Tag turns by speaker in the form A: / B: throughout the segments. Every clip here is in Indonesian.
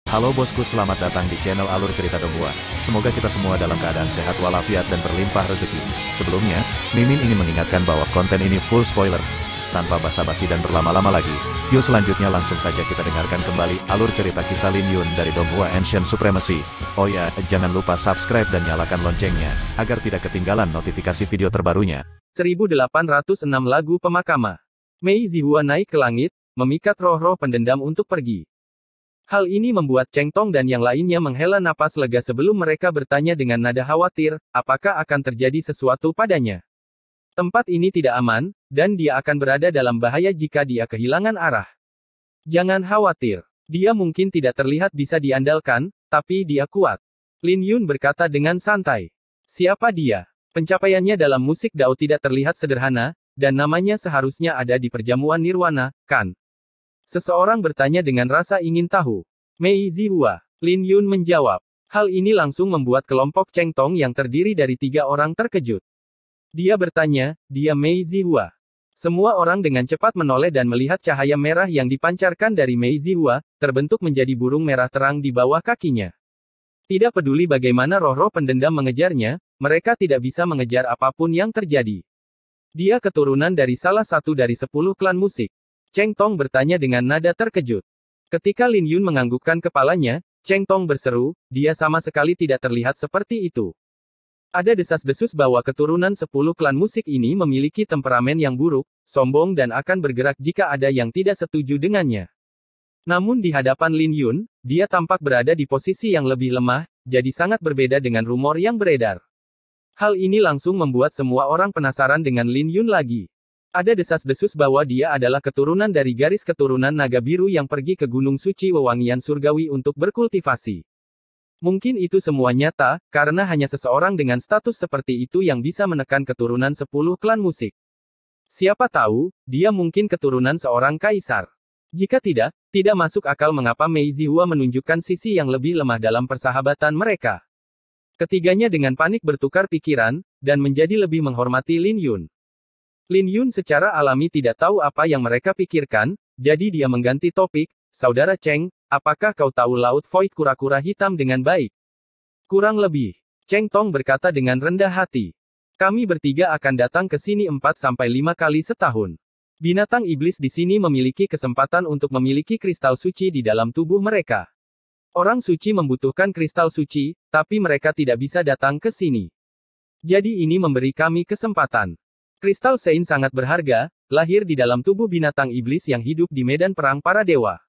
A: Halo bosku, selamat datang di channel Alur Cerita Donghua. Semoga kita semua dalam keadaan sehat walafiat dan berlimpah rezeki. Sebelumnya, Mimin ingin mengingatkan bahwa konten ini full spoiler. Tanpa basa-basi dan berlama-lama lagi, yuk selanjutnya langsung saja kita dengarkan kembali alur cerita kisah Lin Yun dari Donghua Ancient Supremacy. Oh ya, jangan lupa subscribe dan nyalakan loncengnya, agar tidak ketinggalan notifikasi video terbarunya.
B: 1806 Lagu Pemakama. Mei Zihua naik ke langit, memikat roh-roh pendendam untuk pergi. Hal ini membuat Cheng Tong dan yang lainnya menghela napas lega sebelum mereka bertanya dengan nada khawatir, apakah akan terjadi sesuatu padanya. Tempat ini tidak aman, dan dia akan berada dalam bahaya jika dia kehilangan arah. Jangan khawatir, dia mungkin tidak terlihat bisa diandalkan, tapi dia kuat. Lin Yun berkata dengan santai. Siapa dia? Pencapaiannya dalam musik Dao tidak terlihat sederhana, dan namanya seharusnya ada di perjamuan nirwana, kan? Seseorang bertanya dengan rasa ingin tahu. Mei Zihua. Lin Yun menjawab. Hal ini langsung membuat kelompok Cheng Tong yang terdiri dari 3 orang terkejut. Dia bertanya, dia Mei Zihua. Semua orang dengan cepat menoleh dan melihat cahaya merah yang dipancarkan dari Mei Zihua, terbentuk menjadi burung merah terang di bawah kakinya. Tidak peduli bagaimana roh-roh pendendam mengejarnya, mereka tidak bisa mengejar apapun yang terjadi. Dia keturunan dari salah satu dari 10 klan musik. Cheng Tong bertanya dengan nada terkejut. Ketika Lin Yun menganggukkan kepalanya, Cheng Tong berseru, dia sama sekali tidak terlihat seperti itu. Ada desas-desus bahwa keturunan 10 klan musik ini memiliki temperamen yang buruk, sombong dan akan bergerak jika ada yang tidak setuju dengannya. Namun di hadapan Lin Yun, dia tampak berada di posisi yang lebih lemah, jadi sangat berbeda dengan rumor yang beredar. Hal ini langsung membuat semua orang penasaran dengan Lin Yun lagi. Ada desas-desus bahwa dia adalah keturunan dari garis keturunan naga biru yang pergi ke Gunung Suci Wewangian Surgawi untuk berkultivasi. Mungkin itu semua nyata, karena hanya seseorang dengan status seperti itu yang bisa menekan keturunan 10 klan musik. Siapa tahu, dia mungkin keturunan seorang kaisar. Jika tidak masuk akal mengapa Mei Zihua menunjukkan sisi yang lebih lemah dalam persahabatan mereka. Ketiganya dengan panik bertukar pikiran, dan menjadi lebih menghormati Lin Yun. Lin Yun secara alami tidak tahu apa yang mereka pikirkan, jadi dia mengganti topik, Saudara Cheng, apakah kau tahu Laut Void kura-kura hitam dengan baik? Kurang lebih. Cheng Tong berkata dengan rendah hati. Kami bertiga akan datang ke sini 4-5 kali setahun. Binatang iblis di sini memiliki kesempatan untuk memiliki kristal suci di dalam tubuh mereka. Orang suci membutuhkan kristal suci, tapi mereka tidak bisa datang ke sini. Jadi ini memberi kami kesempatan. Kristal Sein sangat berharga, lahir di dalam tubuh binatang iblis yang hidup di medan perang para dewa.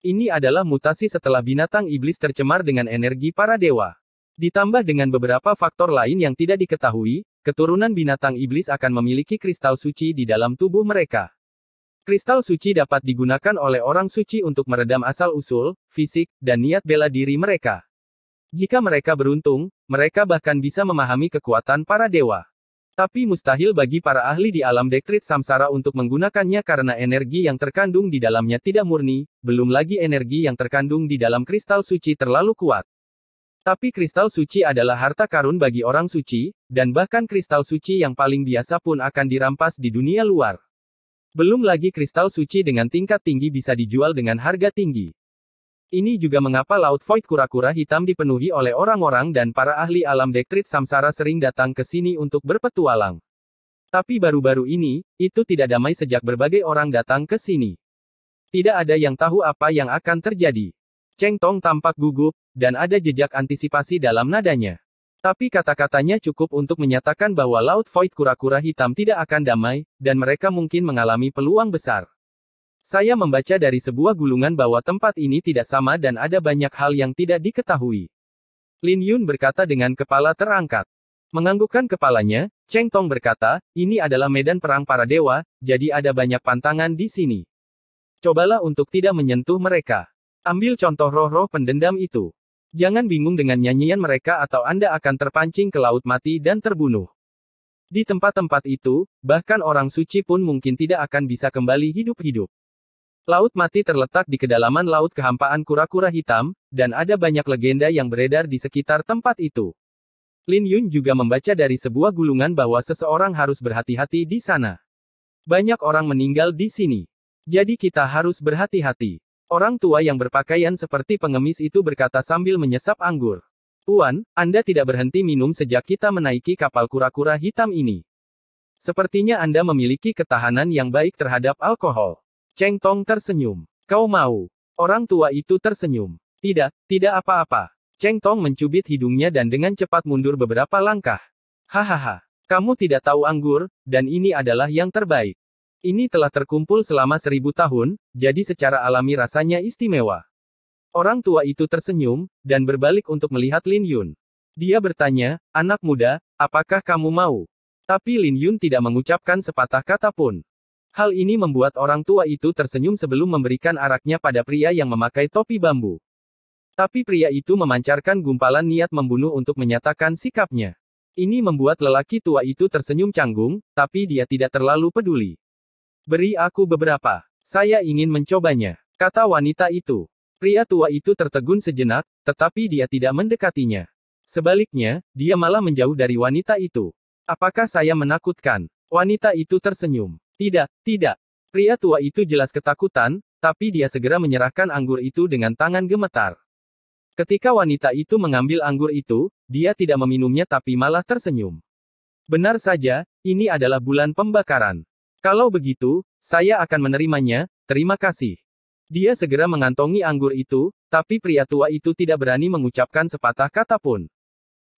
B: Ini adalah mutasi setelah binatang iblis tercemar dengan energi para dewa. Ditambah dengan beberapa faktor lain yang tidak diketahui, keturunan binatang iblis akan memiliki kristal suci di dalam tubuh mereka. Kristal suci dapat digunakan oleh orang suci untuk meredam asal-usul, fisik, dan niat bela diri mereka. Jika mereka beruntung, mereka bahkan bisa memahami kekuatan para dewa. Tapi mustahil bagi para ahli di alam dektrit samsara untuk menggunakannya karena energi yang terkandung di dalamnya tidak murni, belum lagi energi yang terkandung di dalam kristal suci terlalu kuat. Tapi kristal suci adalah harta karun bagi orang suci, dan bahkan kristal suci yang paling biasa pun akan dirampas di dunia luar. Belum lagi kristal suci dengan tingkat tinggi bisa dijual dengan harga tinggi. Ini juga mengapa Laut Void kura-kura hitam dipenuhi oleh orang-orang dan para ahli alam dektrit samsara sering datang ke sini untuk berpetualang. Tapi baru-baru ini, itu tidak damai sejak berbagai orang datang ke sini. Tidak ada yang tahu apa yang akan terjadi. Cheng Tong tampak gugup, dan ada jejak antisipasi dalam nadanya. Tapi kata-katanya cukup untuk menyatakan bahwa Laut Void kura-kura hitam tidak akan damai, dan mereka mungkin mengalami peluang besar. Saya membaca dari sebuah gulungan bahwa tempat ini tidak sama dan ada banyak hal yang tidak diketahui. Lin Yun berkata dengan kepala terangkat. Menganggukkan kepalanya, Cheng Tong berkata, ini adalah medan perang para dewa, jadi ada banyak pantangan di sini. Cobalah untuk tidak menyentuh mereka. Ambil contoh roh-roh pendendam itu. Jangan bingung dengan nyanyian mereka atau Anda akan terpancing ke laut mati dan terbunuh. Di tempat-tempat itu, bahkan orang suci pun mungkin tidak akan bisa kembali hidup-hidup. Laut mati terletak di kedalaman laut kehampaan kura-kura hitam, dan ada banyak legenda yang beredar di sekitar tempat itu. Lin Yun juga membaca dari sebuah gulungan bahwa seseorang harus berhati-hati di sana. Banyak orang meninggal di sini. Jadi kita harus berhati-hati. Orang tua yang berpakaian seperti pengemis itu berkata sambil menyesap anggur. Tuan, Anda tidak berhenti minum sejak kita menaiki kapal kura-kura hitam ini. Sepertinya Anda memiliki ketahanan yang baik terhadap alkohol. Cheng Tong tersenyum. Kau mau? Orang tua itu tersenyum. Tidak, tidak apa-apa. Cheng Tong mencubit hidungnya dan dengan cepat mundur beberapa langkah. Hahaha. Kamu tidak tahu anggur, dan ini adalah yang terbaik. Ini telah terkumpul selama 1000 tahun, jadi secara alami rasanya istimewa. Orang tua itu tersenyum, dan berbalik untuk melihat Lin Yun. Dia bertanya, anak muda, apakah kamu mau? Tapi Lin Yun tidak mengucapkan sepatah kata pun. Hal ini membuat orang tua itu tersenyum sebelum memberikan araknya pada pria yang memakai topi bambu. Tapi pria itu memancarkan gumpalan niat membunuh untuk menyatakan sikapnya. Ini membuat lelaki tua itu tersenyum canggung, tapi dia tidak terlalu peduli. Beri aku beberapa. Saya ingin mencobanya, kata wanita itu. Pria tua itu tertegun sejenak, tetapi dia tidak mendekatinya. Sebaliknya, dia malah menjauh dari wanita itu. Apakah saya menakutkan? Wanita itu tersenyum. Tidak, tidak. Pria tua itu jelas ketakutan, tapi dia segera menyerahkan anggur itu dengan tangan gemetar. Ketika wanita itu mengambil anggur itu, dia tidak meminumnya tapi malah tersenyum. Benar saja, ini adalah bulan pembakaran. Kalau begitu, saya akan menerimanya, terima kasih. Dia segera mengantongi anggur itu, tapi pria tua itu tidak berani mengucapkan sepatah kata pun.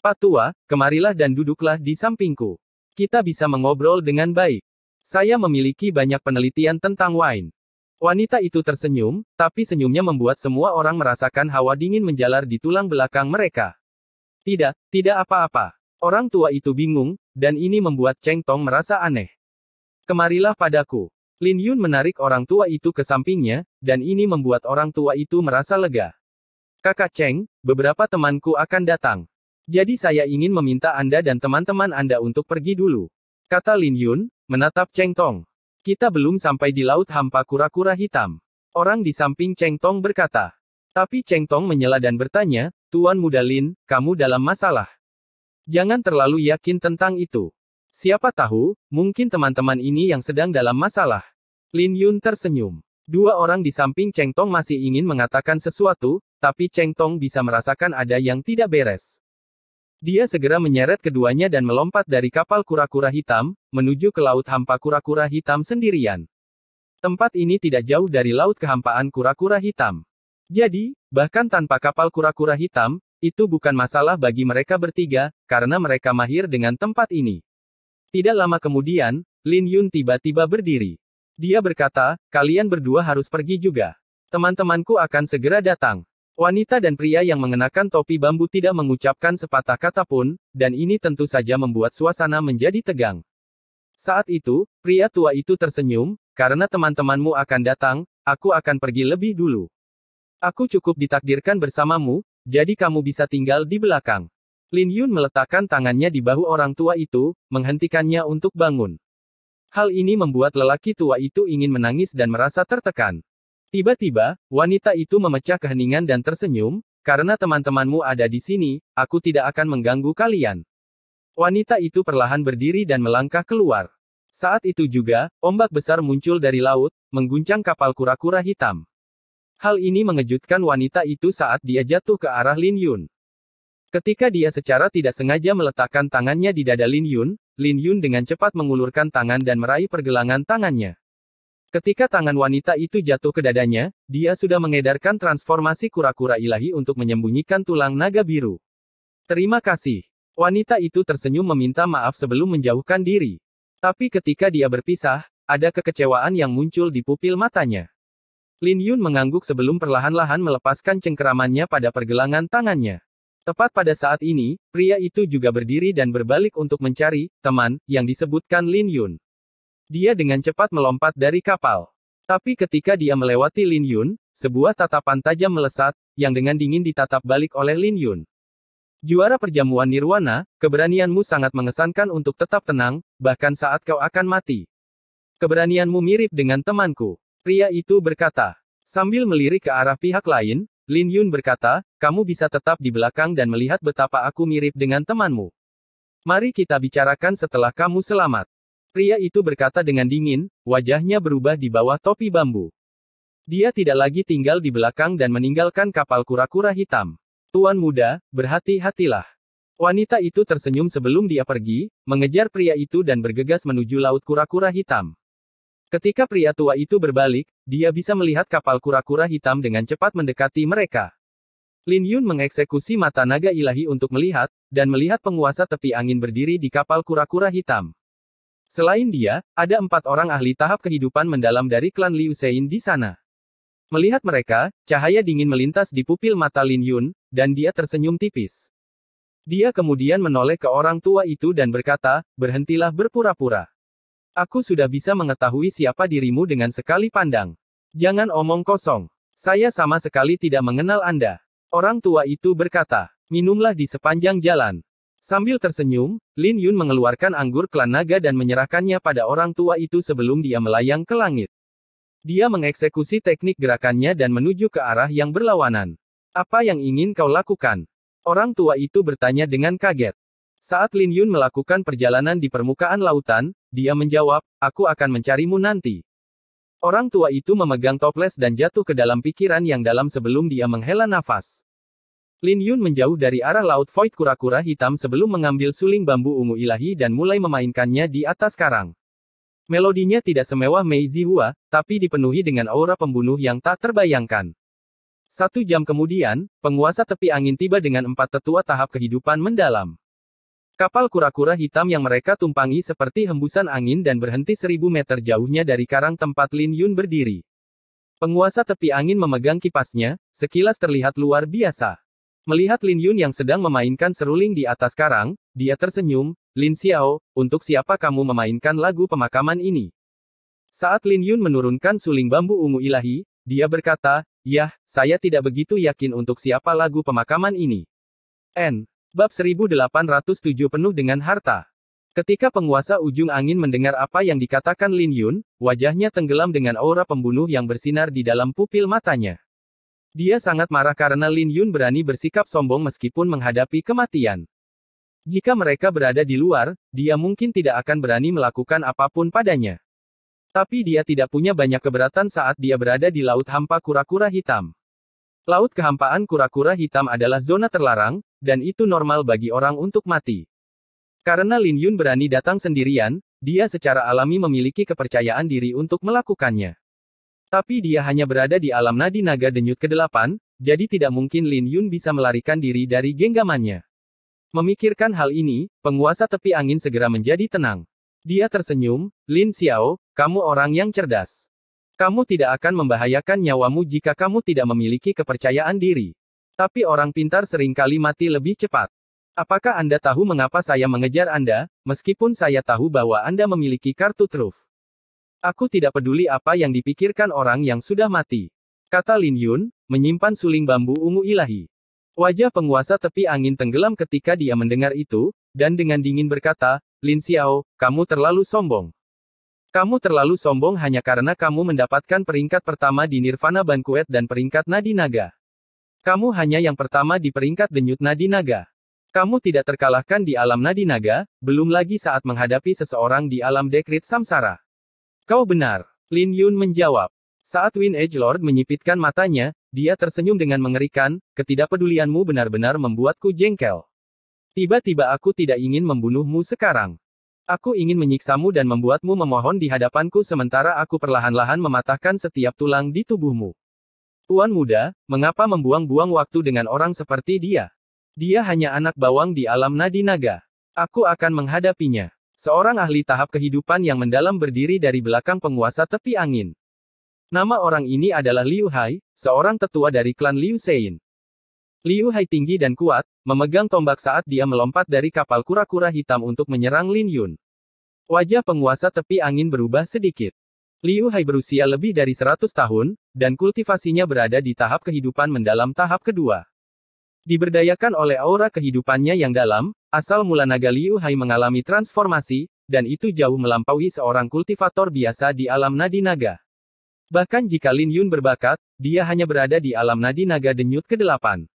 B: Pak tua, kemarilah dan duduklah di sampingku. Kita bisa mengobrol dengan baik. Saya memiliki banyak penelitian tentang wine. Wanita itu tersenyum, tapi senyumnya membuat semua orang merasakan hawa dingin menjalar di tulang belakang mereka. Tidak, tidak apa-apa. Orang tua itu bingung, dan ini membuat Cheng Tong merasa aneh. Kemarilah padaku. Lin Yun menarik orang tua itu ke sampingnya, dan ini membuat orang tua itu merasa lega. Kakak Cheng, beberapa temanku akan datang. Jadi saya ingin meminta Anda dan teman-teman Anda untuk pergi dulu. Kata Lin Yun, menatap Cheng Tong. Kita belum sampai di laut hampa kura-kura hitam. Orang di samping Cheng Tong berkata. Tapi Cheng Tong menyela dan bertanya, Tuan Muda Lin, kamu dalam masalah. Jangan terlalu yakin tentang itu. Siapa tahu, mungkin teman-teman ini yang sedang dalam masalah. Lin Yun tersenyum. Dua orang di samping Cheng Tong masih ingin mengatakan sesuatu, tapi Cheng Tong bisa merasakan ada yang tidak beres. Dia segera menyeret keduanya dan melompat dari kapal kura-kura hitam, menuju ke laut hampa kura-kura hitam sendirian. Tempat ini tidak jauh dari laut kehampaan kura-kura hitam. Jadi, bahkan tanpa kapal kura-kura hitam, itu bukan masalah bagi mereka bertiga, karena mereka mahir dengan tempat ini. Tidak lama kemudian, Lin Yun tiba-tiba berdiri. Dia berkata, kalian berdua harus pergi juga. Teman-temanku akan segera datang. Wanita dan pria yang mengenakan topi bambu tidak mengucapkan sepatah kata pun, dan ini tentu saja membuat suasana menjadi tegang. Saat itu, pria tua itu tersenyum, karena teman-temanmu akan datang, aku akan pergi lebih dulu. Aku cukup ditakdirkan bersamamu, jadi kamu bisa tinggal di belakang. Lin Yun meletakkan tangannya di bahu orang tua itu, menghentikannya untuk bangun. Hal ini membuat lelaki tua itu ingin menangis dan merasa tertekan. Tiba-tiba, wanita itu memecah keheningan dan tersenyum, karena teman-temanmu ada di sini, aku tidak akan mengganggu kalian. Wanita itu perlahan berdiri dan melangkah keluar. Saat itu juga, ombak besar muncul dari laut, mengguncang kapal kura-kura hitam. Hal ini mengejutkan wanita itu saat dia jatuh ke arah Lin Yun. Ketika dia secara tidak sengaja meletakkan tangannya di dada Lin Yun dengan cepat mengulurkan tangan dan meraih pergelangan tangannya. Ketika tangan wanita itu jatuh ke dadanya, dia sudah mengedarkan transformasi kura-kura ilahi untuk menyembunyikan tulang naga biru. Terima kasih. Wanita itu tersenyum meminta maaf sebelum menjauhkan diri. Tapi ketika dia berpisah, ada kekecewaan yang muncul di pupil matanya. Lin Yun mengangguk sebelum perlahan-lahan melepaskan cengkeramannya pada pergelangan tangannya. Tepat pada saat ini, pria itu juga berdiri dan berbalik untuk mencari teman yang disebutkan Lin Yun. Dia dengan cepat melompat dari kapal. Tapi ketika dia melewati Lin Yun, sebuah tatapan tajam melesat, yang dengan dingin ditatap balik oleh Lin Yun. Juara perjamuan nirwana, keberanianmu sangat mengesankan untuk tetap tenang, bahkan saat kau akan mati. Keberanianmu mirip dengan temanku. Pria itu berkata. Sambil melirik ke arah pihak lain, Lin Yun berkata, kamu bisa tetap di belakang dan melihat betapa aku mirip dengan temanmu. Mari kita bicarakan setelah kamu selamat. Pria itu berkata dengan dingin, wajahnya berubah di bawah topi bambu. Dia tidak lagi tinggal di belakang dan meninggalkan kapal kura-kura hitam. Tuan muda, berhati-hatilah. Wanita itu tersenyum sebelum dia pergi, mengejar pria itu dan bergegas menuju laut kura-kura hitam. Ketika pria tua itu berbalik, dia bisa melihat kapal kura-kura hitam dengan cepat mendekati mereka. Lin Yun mengeksekusi mata naga ilahi untuk melihat, dan melihat penguasa tepi angin berdiri di kapal kura-kura hitam. Selain dia, ada 4 orang ahli tahap kehidupan mendalam dari klan Liu Sein di sana. Melihat mereka, cahaya dingin melintas di pupil mata Lin Yun, dan dia tersenyum tipis. Dia kemudian menoleh ke orang tua itu dan berkata, "Berhentilah berpura-pura. Aku sudah bisa mengetahui siapa dirimu dengan sekali pandang. Jangan omong kosong. Saya sama sekali tidak mengenal Anda." Orang tua itu berkata, "Minumlah di sepanjang jalan." Sambil tersenyum, Lin Yun mengeluarkan anggur klan naga dan menyerahkannya pada orang tua itu sebelum dia melayang ke langit. Dia mengeksekusi teknik gerakannya dan menuju ke arah yang berlawanan. "Apa yang ingin kau lakukan?" Orang tua itu bertanya dengan kaget. Saat Lin Yun melakukan perjalanan di permukaan lautan, dia menjawab, "Aku akan mencarimu nanti." Orang tua itu memegang toples dan jatuh ke dalam pikiran yang dalam sebelum dia menghela nafas. Lin Yun menjauh dari arah laut void kura-kura hitam sebelum mengambil suling bambu ungu ilahi dan mulai memainkannya di atas karang. Melodinya tidak semewah Mei Zihua, tapi dipenuhi dengan aura pembunuh yang tak terbayangkan. 1 jam kemudian, penguasa tepi angin tiba dengan 4 tetua tahap kehidupan mendalam. Kapal kura-kura hitam yang mereka tumpangi seperti hembusan angin dan berhenti 1000 meter jauhnya dari karang tempat Lin Yun berdiri. Penguasa tepi angin memegang kipasnya, sekilas terlihat luar biasa. Melihat Lin Yun yang sedang memainkan seruling di atas karang, dia tersenyum, "Lin Xiao, untuk siapa kamu memainkan lagu pemakaman ini?" Saat Lin Yun menurunkan suling bambu ungu ilahi, dia berkata, "Yah, saya tidak begitu yakin untuk siapa lagu pemakaman ini." Bab 1807 penuh dengan harta. Ketika penguasa ujung angin mendengar apa yang dikatakan Lin Yun, wajahnya tenggelam dengan aura pembunuh yang bersinar di dalam pupil matanya. Dia sangat marah karena Lin Yun berani bersikap sombong meskipun menghadapi kematian. Jika mereka berada di luar, dia mungkin tidak akan berani melakukan apapun padanya. Tapi dia tidak punya banyak keberatan saat dia berada di laut hampa kura-kura hitam. Laut kehampaan kura-kura hitam adalah zona terlarang, dan itu normal bagi orang untuk mati. Karena Lin Yun berani datang sendirian, dia secara alami memiliki kepercayaan diri untuk melakukannya. Tapi dia hanya berada di alam nadi naga denyut ke-8, jadi tidak mungkin Lin Yun bisa melarikan diri dari genggamannya. Memikirkan hal ini, penguasa tepi angin segera menjadi tenang. Dia tersenyum, "Lin Xiao, kamu orang yang cerdas. Kamu tidak akan membahayakan nyawamu jika kamu tidak memiliki kepercayaan diri. Tapi orang pintar seringkali mati lebih cepat. Apakah Anda tahu mengapa saya mengejar Anda, meskipun saya tahu bahwa Anda memiliki kartu truf? Aku tidak peduli apa yang dipikirkan orang yang sudah mati," kata Lin Yun, menyimpan suling bambu ungu ilahi. Wajah penguasa tepi angin tenggelam ketika dia mendengar itu, dan dengan dingin berkata, "Lin Xiao, kamu terlalu sombong. Kamu terlalu sombong hanya karena kamu mendapatkan peringkat pertama di Nirvana Banquet dan peringkat Nadi Naga. Kamu hanya yang pertama di peringkat denyut Nadi Naga. Kamu tidak terkalahkan di alam Nadi Naga, belum lagi saat menghadapi seseorang di alam Dekrit Samsara." "Kau benar," Lin Yun menjawab. Saat Wind Edge Lord menyipitkan matanya, dia tersenyum dengan mengerikan, "Ketidakpedulianmu benar-benar membuatku jengkel. Tiba-tiba aku tidak ingin membunuhmu sekarang. Aku ingin menyiksamu dan membuatmu memohon di hadapanku sementara aku perlahan-lahan mematahkan setiap tulang di tubuhmu. Tuan muda, mengapa membuang-buang waktu dengan orang seperti dia? Dia hanya anak bawang di alam Nadi Naga. Aku akan menghadapinya." Seorang ahli tahap kehidupan yang mendalam berdiri dari belakang penguasa tepi angin. Nama orang ini adalah Liu Hai, seorang tetua dari klan Liu Sein. Liu Hai tinggi dan kuat, memegang tombak saat dia melompat dari kapal kura-kura hitam untuk menyerang Lin Yun. Wajah penguasa tepi angin berubah sedikit. Liu Hai berusia lebih dari 100 tahun, dan kultivasinya berada di tahap kehidupan mendalam tahap kedua. Diberdayakan oleh aura kehidupannya yang dalam, asal mula naga Liu Hai mengalami transformasi, dan itu jauh melampaui seorang kultivator biasa di alam Nadi Naga. Bahkan jika Lin Yun berbakat, dia hanya berada di alam Nadi Naga denyut ke-8.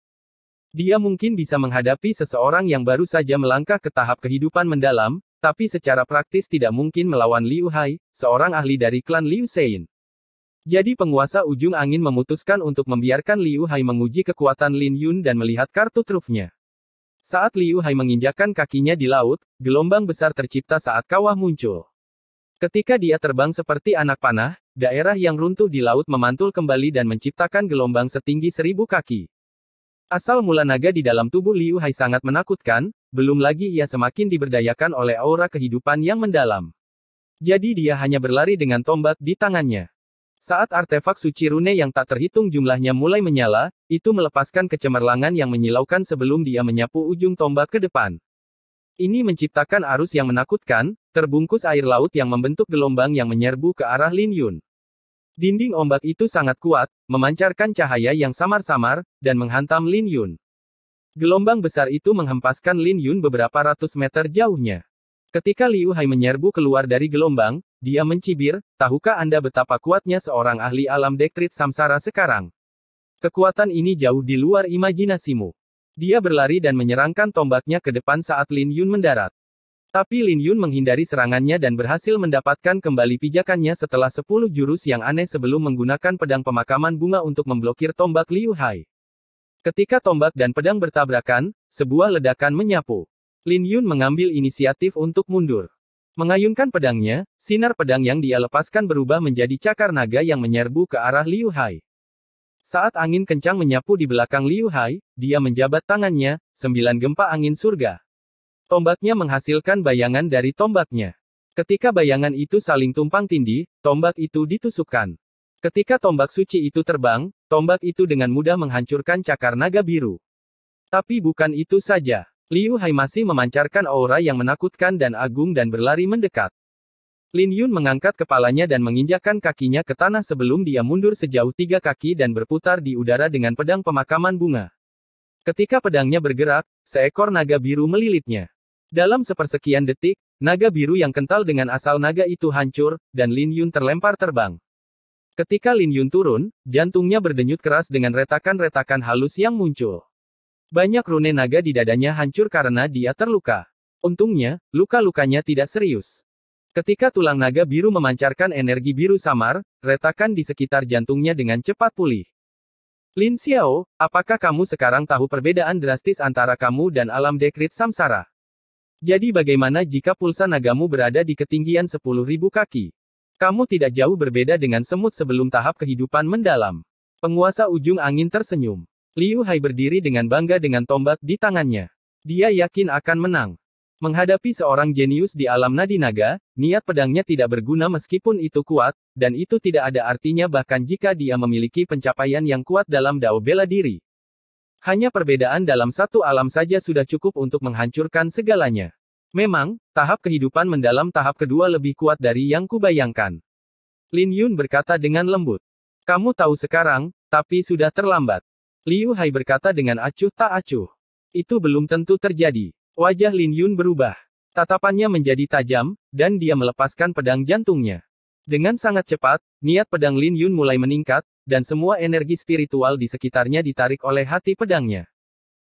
B: Dia mungkin bisa menghadapi seseorang yang baru saja melangkah ke tahap kehidupan mendalam, tapi secara praktis tidak mungkin melawan Liu Hai, seorang ahli dari klan Liu Sein. Jadi penguasa ujung angin memutuskan untuk membiarkan Liu Hai menguji kekuatan Lin Yun dan melihat kartu trufnya. Saat Liu Hai menginjakkan kakinya di laut, gelombang besar tercipta saat kawah muncul. Ketika dia terbang seperti anak panah, daerah yang runtuh di laut memantul kembali dan menciptakan gelombang setinggi 1000 kaki. Asal mula naga di dalam tubuh Liu Hai sangat menakutkan, belum lagi ia semakin diberdayakan oleh aura kehidupan yang mendalam. Jadi dia hanya berlari dengan tombak di tangannya. Saat artefak suci rune yang tak terhitung jumlahnya mulai menyala, itu melepaskan kecemerlangan yang menyilaukan sebelum dia menyapu ujung tombak ke depan. Ini menciptakan arus yang menakutkan, terbungkus air laut yang membentuk gelombang yang menyerbu ke arah Lin Yun. Dinding ombak itu sangat kuat, memancarkan cahaya yang samar-samar, dan menghantam Lin Yun. Gelombang besar itu menghempaskan Lin Yun beberapa ratus meter jauhnya. Ketika Liu Hai menyerbu keluar dari gelombang, dia mencibir, tahukah Anda betapa kuatnya seorang ahli alam dektrit samsara sekarang? Kekuatan ini jauh di luar imajinasimu. Dia berlari dan menyerangkan tombaknya ke depan saat Lin Yun mendarat. Tapi Lin Yun menghindari serangannya dan berhasil mendapatkan kembali pijakannya setelah 10 jurus yang aneh sebelum menggunakan pedang pemakaman bunga untuk memblokir tombak Liu Hai. Ketika tombak dan pedang bertabrakan, sebuah ledakan menyapu. Lin Yun mengambil inisiatif untuk mundur. Mengayunkan pedangnya, sinar pedang yang dia lepaskan berubah menjadi cakar naga yang menyerbu ke arah Liu Hai. Saat angin kencang menyapu di belakang Liu Hai, dia menjabat tangannya, 9 gempa angin surga. Tombaknya menghasilkan bayangan dari tombaknya. Ketika bayangan itu saling tumpang tindih, tombak itu ditusukkan. Ketika tombak suci itu terbang, tombak itu dengan mudah menghancurkan cakar naga biru. Tapi bukan itu saja. Liu Hai masih memancarkan aura yang menakutkan dan agung dan berlari mendekat. Lin Yun mengangkat kepalanya dan menginjakkan kakinya ke tanah sebelum dia mundur sejauh 3 kaki dan berputar di udara dengan pedang pemakaman bunga. Ketika pedangnya bergerak, seekor naga biru melilitnya. Dalam sepersekian detik, naga biru yang kental dengan asal naga itu hancur, dan Lin Yun terlempar terbang. Ketika Lin Yun turun, jantungnya berdenyut keras dengan retakan-retakan halus yang muncul. Banyak rune naga di dadanya hancur karena dia terluka. Untungnya, luka-lukanya tidak serius. Ketika tulang naga biru memancarkan energi biru samar, retakan di sekitar jantungnya dengan cepat pulih. Lin Xiao, apakah kamu sekarang tahu perbedaan drastis antara kamu dan alam dekrit samsara? Jadi bagaimana jika pulsa nagamu berada di ketinggian 10.000 kaki? Kamu tidak jauh berbeda dengan semut sebelum tahap kehidupan mendalam. Penguasa ujung angin tersenyum. Liu Hai berdiri dengan bangga dengan tombak di tangannya. Dia yakin akan menang. Menghadapi seorang jenius di alam nadi naga, niat pedangnya tidak berguna meskipun itu kuat, dan itu tidak ada artinya bahkan jika dia memiliki pencapaian yang kuat dalam dao bela diri. Hanya perbedaan dalam satu alam saja sudah cukup untuk menghancurkan segalanya. Memang, tahap kehidupan mendalam tahap kedua lebih kuat dari yang kubayangkan. Lin Yun berkata dengan lembut. Kamu tahu sekarang, tapi sudah terlambat. Liu Hai berkata dengan acuh tak acuh. Itu belum tentu terjadi. Wajah Lin Yun berubah. Tatapannya menjadi tajam, dan dia melepaskan pedang jantungnya. Dengan sangat cepat, niat pedang Lin Yun mulai meningkat, dan semua energi spiritual di sekitarnya ditarik oleh hati pedangnya.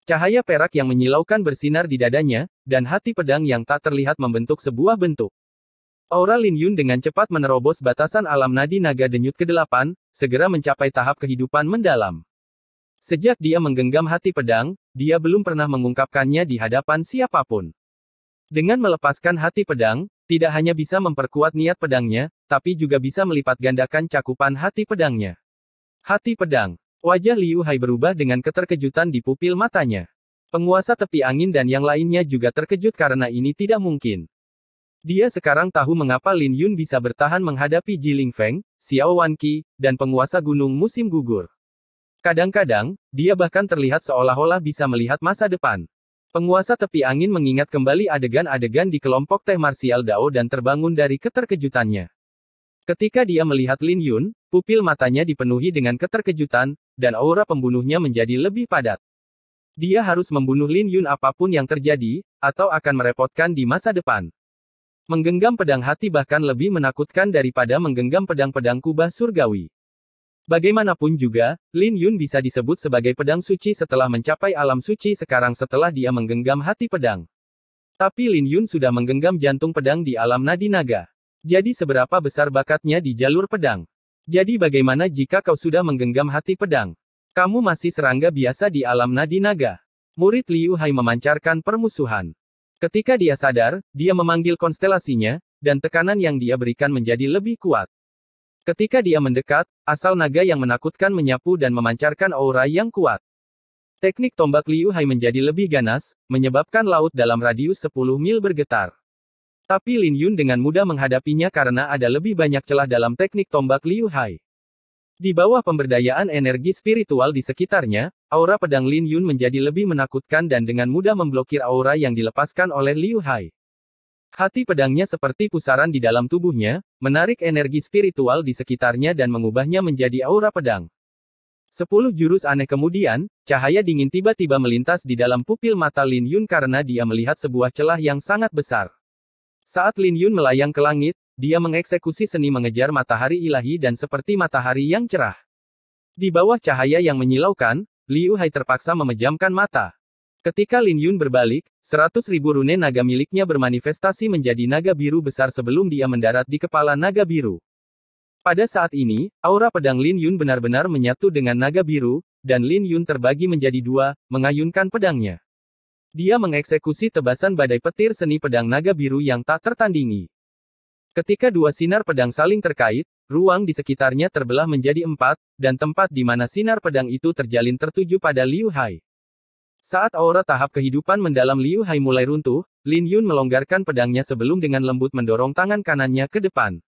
B: Cahaya perak yang menyilaukan bersinar di dadanya, dan hati pedang yang tak terlihat membentuk sebuah bentuk. Aura Lin Yun dengan cepat menerobos batasan alam nadi naga denyut ke-8, segera mencapai tahap kehidupan mendalam. Sejak dia menggenggam hati pedang, dia belum pernah mengungkapkannya di hadapan siapapun. Dengan melepaskan hati pedang, tidak hanya bisa memperkuat niat pedangnya, tapi juga bisa melipat gandakan cakupan hati pedangnya. Hati pedang. Wajah Liu Hai berubah dengan keterkejutan di pupil matanya. Penguasa tepi angin dan yang lainnya juga terkejut karena ini tidak mungkin. Dia sekarang tahu mengapa Lin Yun bisa bertahan menghadapi Jiling Feng, Xiao Wanqi, dan penguasa gunung musim gugur. Kadang-kadang, dia bahkan terlihat seolah-olah bisa melihat masa depan. Penguasa tepi angin mengingat kembali adegan-adegan di kelompok teh marsial Dao dan terbangun dari keterkejutannya. Ketika dia melihat Lin Yun, pupil matanya dipenuhi dengan keterkejutan, dan aura pembunuhnya menjadi lebih padat. Dia harus membunuh Lin Yun apapun yang terjadi, atau akan merepotkan di masa depan. Menggenggam pedang hati bahkan lebih menakutkan daripada menggenggam pedang-pedang kubah surgawi. Bagaimanapun juga, Lin Yun bisa disebut sebagai pedang suci setelah mencapai alam suci sekarang setelah dia menggenggam hati pedang. Tapi Lin Yun sudah menggenggam jantung pedang di alam nadi naga. Jadi seberapa besar bakatnya di jalur pedang? Jadi bagaimana jika kau sudah menggenggam hati pedang? Kamu masih serangga biasa di alam nadi naga. Murid Liu Hai memancarkan permusuhan. Ketika dia sadar, dia memanggil konstelasinya, dan tekanan yang dia berikan menjadi lebih kuat. Ketika dia mendekat, asal naga yang menakutkan menyapu dan memancarkan aura yang kuat. Teknik tombak Liu Hai menjadi lebih ganas, menyebabkan laut dalam radius 10 mil bergetar. Tapi Lin Yun dengan mudah menghadapinya karena ada lebih banyak celah dalam teknik tombak Liu Hai. Di bawah pemberdayaan energi spiritual di sekitarnya, aura pedang Lin Yun menjadi lebih menakutkan dan dengan mudah memblokir aura yang dilepaskan oleh Liu Hai. Hati pedangnya seperti pusaran di dalam tubuhnya, menarik energi spiritual di sekitarnya dan mengubahnya menjadi aura pedang. 10 jurus aneh kemudian, cahaya dingin tiba-tiba melintas di dalam pupil mata Lin Yun karena dia melihat sebuah celah yang sangat besar. Saat Lin Yun melayang ke langit, dia mengeksekusi seni mengejar matahari ilahi dan seperti matahari yang cerah. Di bawah cahaya yang menyilaukan, Liu Hai terpaksa memejamkan mata. Ketika Lin Yun berbalik, 100.000 rune naga miliknya bermanifestasi menjadi naga biru besar sebelum dia mendarat di kepala naga biru. Pada saat ini, aura pedang Lin Yun benar-benar menyatu dengan naga biru, dan Lin Yun terbagi menjadi dua, mengayunkan pedangnya. Dia mengeksekusi tebasan badai petir seni pedang naga biru yang tak tertandingi. Ketika dua sinar pedang saling terkait, ruang di sekitarnya terbelah menjadi 4, dan tempat di mana sinar pedang itu terjalin tertuju pada Liu Hai. Saat aura tahap kehidupan mendalam Liu Hai mulai runtuh, Lin Yun melonggarkan pedangnya sebelum dengan lembut mendorong tangan kanannya ke depan.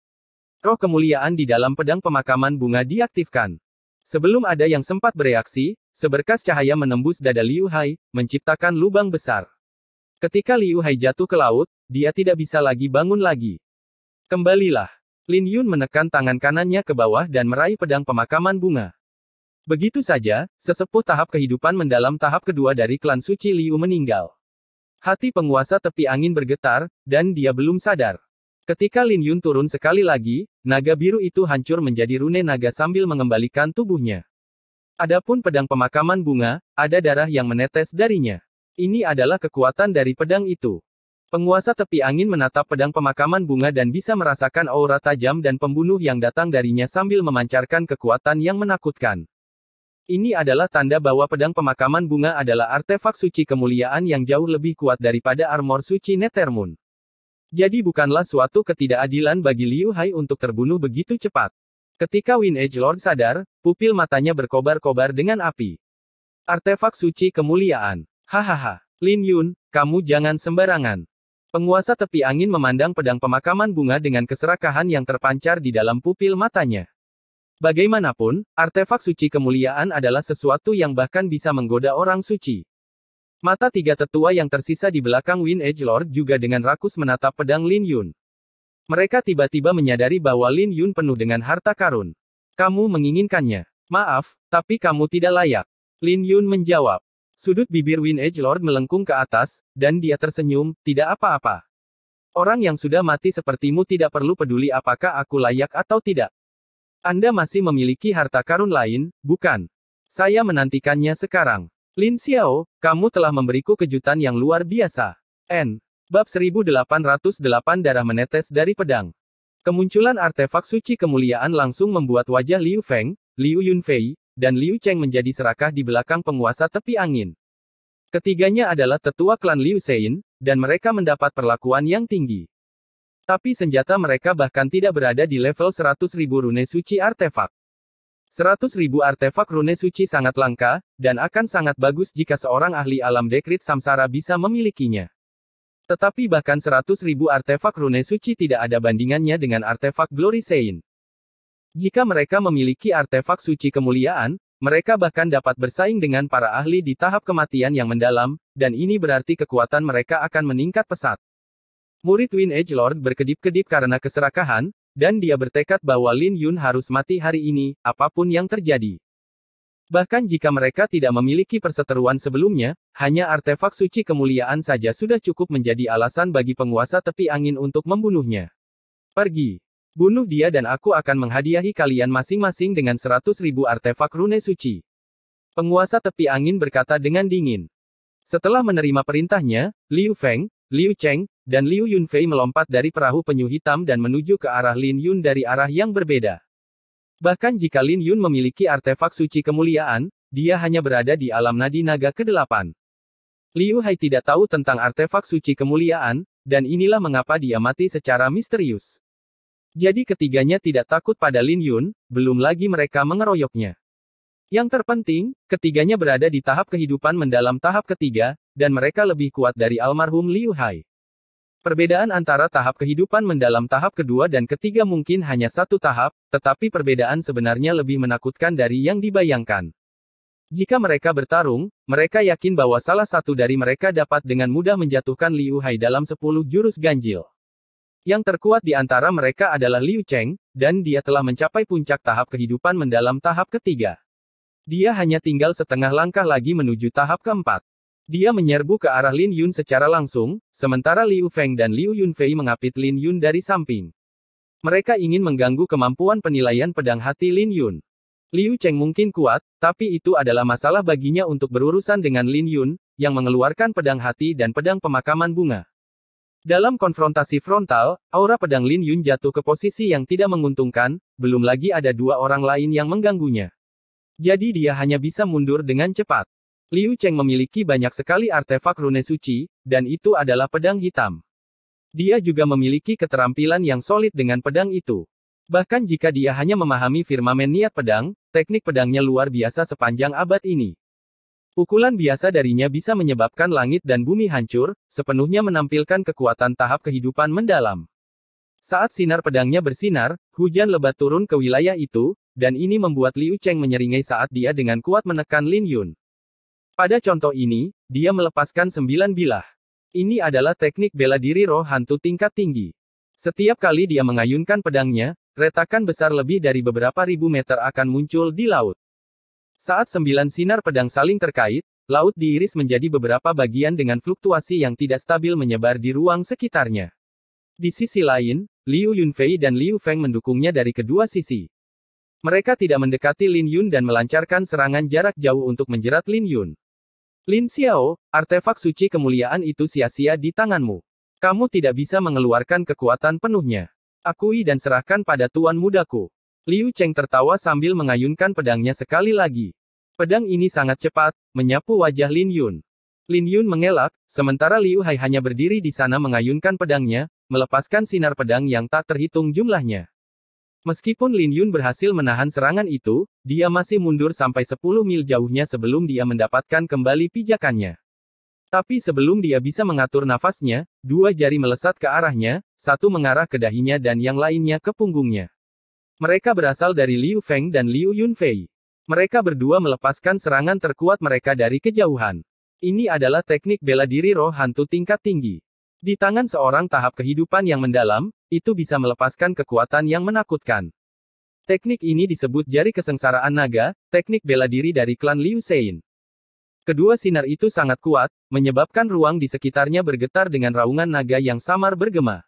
B: Roh kemuliaan di dalam pedang pemakaman bunga diaktifkan. Sebelum ada yang sempat bereaksi, seberkas cahaya menembus dada Liu Hai, menciptakan lubang besar. Ketika Liu Hai jatuh ke laut, dia tidak bisa lagi bangun lagi. Kembalilah. Lin Yun menekan tangan kanannya ke bawah dan meraih pedang pemakaman bunga. Begitu saja, sesepuh tahap kehidupan mendalam tahap kedua dari klan suci Liu meninggal. Hati penguasa tepi angin bergetar, dan dia belum sadar. Ketika Lin Yun turun sekali lagi, naga biru itu hancur menjadi rune naga sambil mengembalikan tubuhnya. Adapun pedang pemakaman bunga, ada darah yang menetes darinya. Ini adalah kekuatan dari pedang itu. Penguasa tepi angin menatap pedang pemakaman bunga dan bisa merasakan aura tajam dan pembunuh yang datang darinya sambil memancarkan kekuatan yang menakutkan. Ini adalah tanda bahwa pedang pemakaman bunga adalah artefak suci kemuliaan yang jauh lebih kuat daripada armor suci Nethermoon. Jadi bukanlah suatu ketidakadilan bagi Liu Hai untuk terbunuh begitu cepat. Ketika Wind Edge Lord sadar, pupil matanya berkobar-kobar dengan api. Artefak suci kemuliaan. Hahaha. Lin Yun, kamu jangan sembarangan. Penguasa tepi angin memandang pedang pemakaman bunga dengan keserakahan yang terpancar di dalam pupil matanya. Bagaimanapun, artefak suci kemuliaan adalah sesuatu yang bahkan bisa menggoda orang suci. Mata tiga tetua yang tersisa di belakang Wind Edge Lord juga dengan rakus menatap pedang Lin Yun. Mereka tiba-tiba menyadari bahwa Lin Yun penuh dengan harta karun. Kamu menginginkannya. Maaf, tapi kamu tidak layak. Lin Yun menjawab. Sudut bibir Wind Edge Lord melengkung ke atas, dan dia tersenyum, tidak apa-apa. Orang yang sudah mati sepertimu tidak perlu peduli apakah aku layak atau tidak. Anda masih memiliki harta karun lain, bukan? Saya menantikannya sekarang. Lin Xiao, kamu telah memberiku kejutan yang luar biasa. Bab 1808 darah menetes dari pedang. Kemunculan artefak suci kemuliaan langsung membuat wajah Liu Feng, Liu Yunfei, dan Liu Cheng menjadi serakah di belakang penguasa tepi angin. Ketiganya adalah tetua klan Liu Sein, dan mereka mendapat perlakuan yang tinggi. Tapi senjata mereka bahkan tidak berada di level 100.000 rune suci artefak. 100.000 artefak rune suci sangat langka, dan akan sangat bagus jika seorang ahli alam dekrit samsara bisa memilikinya. Tetapi bahkan 100.000 artefak rune suci tidak ada bandingannya dengan artefak Glory Sein. Jika mereka memiliki artefak suci kemuliaan, mereka bahkan dapat bersaing dengan para ahli di tahap kematian yang mendalam, dan ini berarti kekuatan mereka akan meningkat pesat. Murid Wind Edge Lord berkedip-kedip karena keserakahan, dan dia bertekad bahwa Lin Yun harus mati hari ini, apapun yang terjadi. Bahkan jika mereka tidak memiliki perseteruan sebelumnya, hanya artefak suci kemuliaan saja sudah cukup menjadi alasan bagi penguasa tepi angin untuk membunuhnya. Pergi. Bunuh dia dan aku akan menghadiahi kalian masing-masing dengan 100.000 artefak rune suci. Penguasa tepi angin berkata dengan dingin. Setelah menerima perintahnya, Liu Feng, Liu Cheng, dan Liu Yunfei melompat dari perahu penyu hitam dan menuju ke arah Lin Yun dari arah yang berbeda. Bahkan jika Lin Yun memiliki artefak suci kemuliaan, dia hanya berada di alam nadi naga ke-8. Liu Hai tidak tahu tentang artefak suci kemuliaan, dan inilah mengapa dia mati secara misterius. Jadi ketiganya tidak takut pada Lin Yun, belum lagi mereka mengeroyoknya. Yang terpenting, ketiganya berada di tahap kehidupan mendalam tahap ketiga, dan mereka lebih kuat dari almarhum Liu Hai. Perbedaan antara tahap kehidupan mendalam tahap kedua dan ketiga mungkin hanya satu tahap, tetapi perbedaan sebenarnya lebih menakutkan dari yang dibayangkan. Jika mereka bertarung, mereka yakin bahwa salah satu dari mereka dapat dengan mudah menjatuhkan Liu Hai dalam 10 jurus ganjil. Yang terkuat di antara mereka adalah Liu Cheng, dan dia telah mencapai puncak tahap kehidupan mendalam tahap ketiga. Dia hanya tinggal setengah langkah lagi menuju tahap keempat. Dia menyerbu ke arah Lin Yun secara langsung, sementara Liu Feng dan Liu Yunfei mengapit Lin Yun dari samping. Mereka ingin mengganggu kemampuan penilaian pedang hati Lin Yun. Liu Cheng mungkin kuat, tapi itu adalah masalah baginya untuk berurusan dengan Lin Yun, yang mengeluarkan pedang hati dan pedang pemakaman bunga. Dalam konfrontasi frontal, aura pedang Lin Yun jatuh ke posisi yang tidak menguntungkan, belum lagi ada dua orang lain yang mengganggunya. Jadi dia hanya bisa mundur dengan cepat. Liu Cheng memiliki banyak sekali artefak rune suci, dan itu adalah pedang hitam. Dia juga memiliki keterampilan yang solid dengan pedang itu. Bahkan jika dia hanya memahami firmamen niat pedang, teknik pedangnya luar biasa sepanjang abad ini. Pukulan biasa darinya bisa menyebabkan langit dan bumi hancur, sepenuhnya menampilkan kekuatan tahap kehidupan mendalam. Saat sinar pedangnya bersinar, hujan lebat turun ke wilayah itu, dan ini membuat Liu Cheng menyeringai saat dia dengan kuat menekan Lin Yun. Pada contoh ini, dia melepaskan 9 bilah. Ini adalah teknik bela diri roh hantu tingkat tinggi. Setiap kali dia mengayunkan pedangnya, retakan besar lebih dari beberapa ribu meter akan muncul di laut. Saat 9 sinar pedang saling terkait, laut diiris menjadi beberapa bagian dengan fluktuasi yang tidak stabil menyebar di ruang sekitarnya. Di sisi lain, Liu Yunfei dan Liu Feng mendukungnya dari kedua sisi. Mereka tidak mendekati Lin Yun dan melancarkan serangan jarak jauh untuk menjerat Lin Yun. Lin Xiao, artefak suci kemuliaan itu sia-sia di tanganmu. Kamu tidak bisa mengeluarkan kekuatan penuhnya. Akui dan serahkan pada tuan mudaku. Liu Cheng tertawa sambil mengayunkan pedangnya sekali lagi. Pedang ini sangat cepat, menyapu wajah Lin Yun. Lin Yun mengelak, sementara Liu Hai hanya berdiri di sana mengayunkan pedangnya, melepaskan sinar pedang yang tak terhitung jumlahnya. Meskipun Lin Yun berhasil menahan serangan itu, dia masih mundur sampai 10 mil jauhnya sebelum dia mendapatkan kembali pijakannya. Tapi sebelum dia bisa mengatur nafasnya, dua jari melesat ke arahnya, satu mengarah ke dahinya dan yang lainnya ke punggungnya. Mereka berasal dari Liu Feng dan Liu Yunfei. Mereka berdua melepaskan serangan terkuat mereka dari kejauhan. Ini adalah teknik bela diri roh hantu tingkat tinggi. Di tangan seorang tahap kehidupan yang mendalam, itu bisa melepaskan kekuatan yang menakutkan. Teknik ini disebut jari kesengsaraan naga, teknik bela diri dari klan Liu Sein. Kedua sinar itu sangat kuat, menyebabkan ruang di sekitarnya bergetar dengan raungan naga yang samar bergema.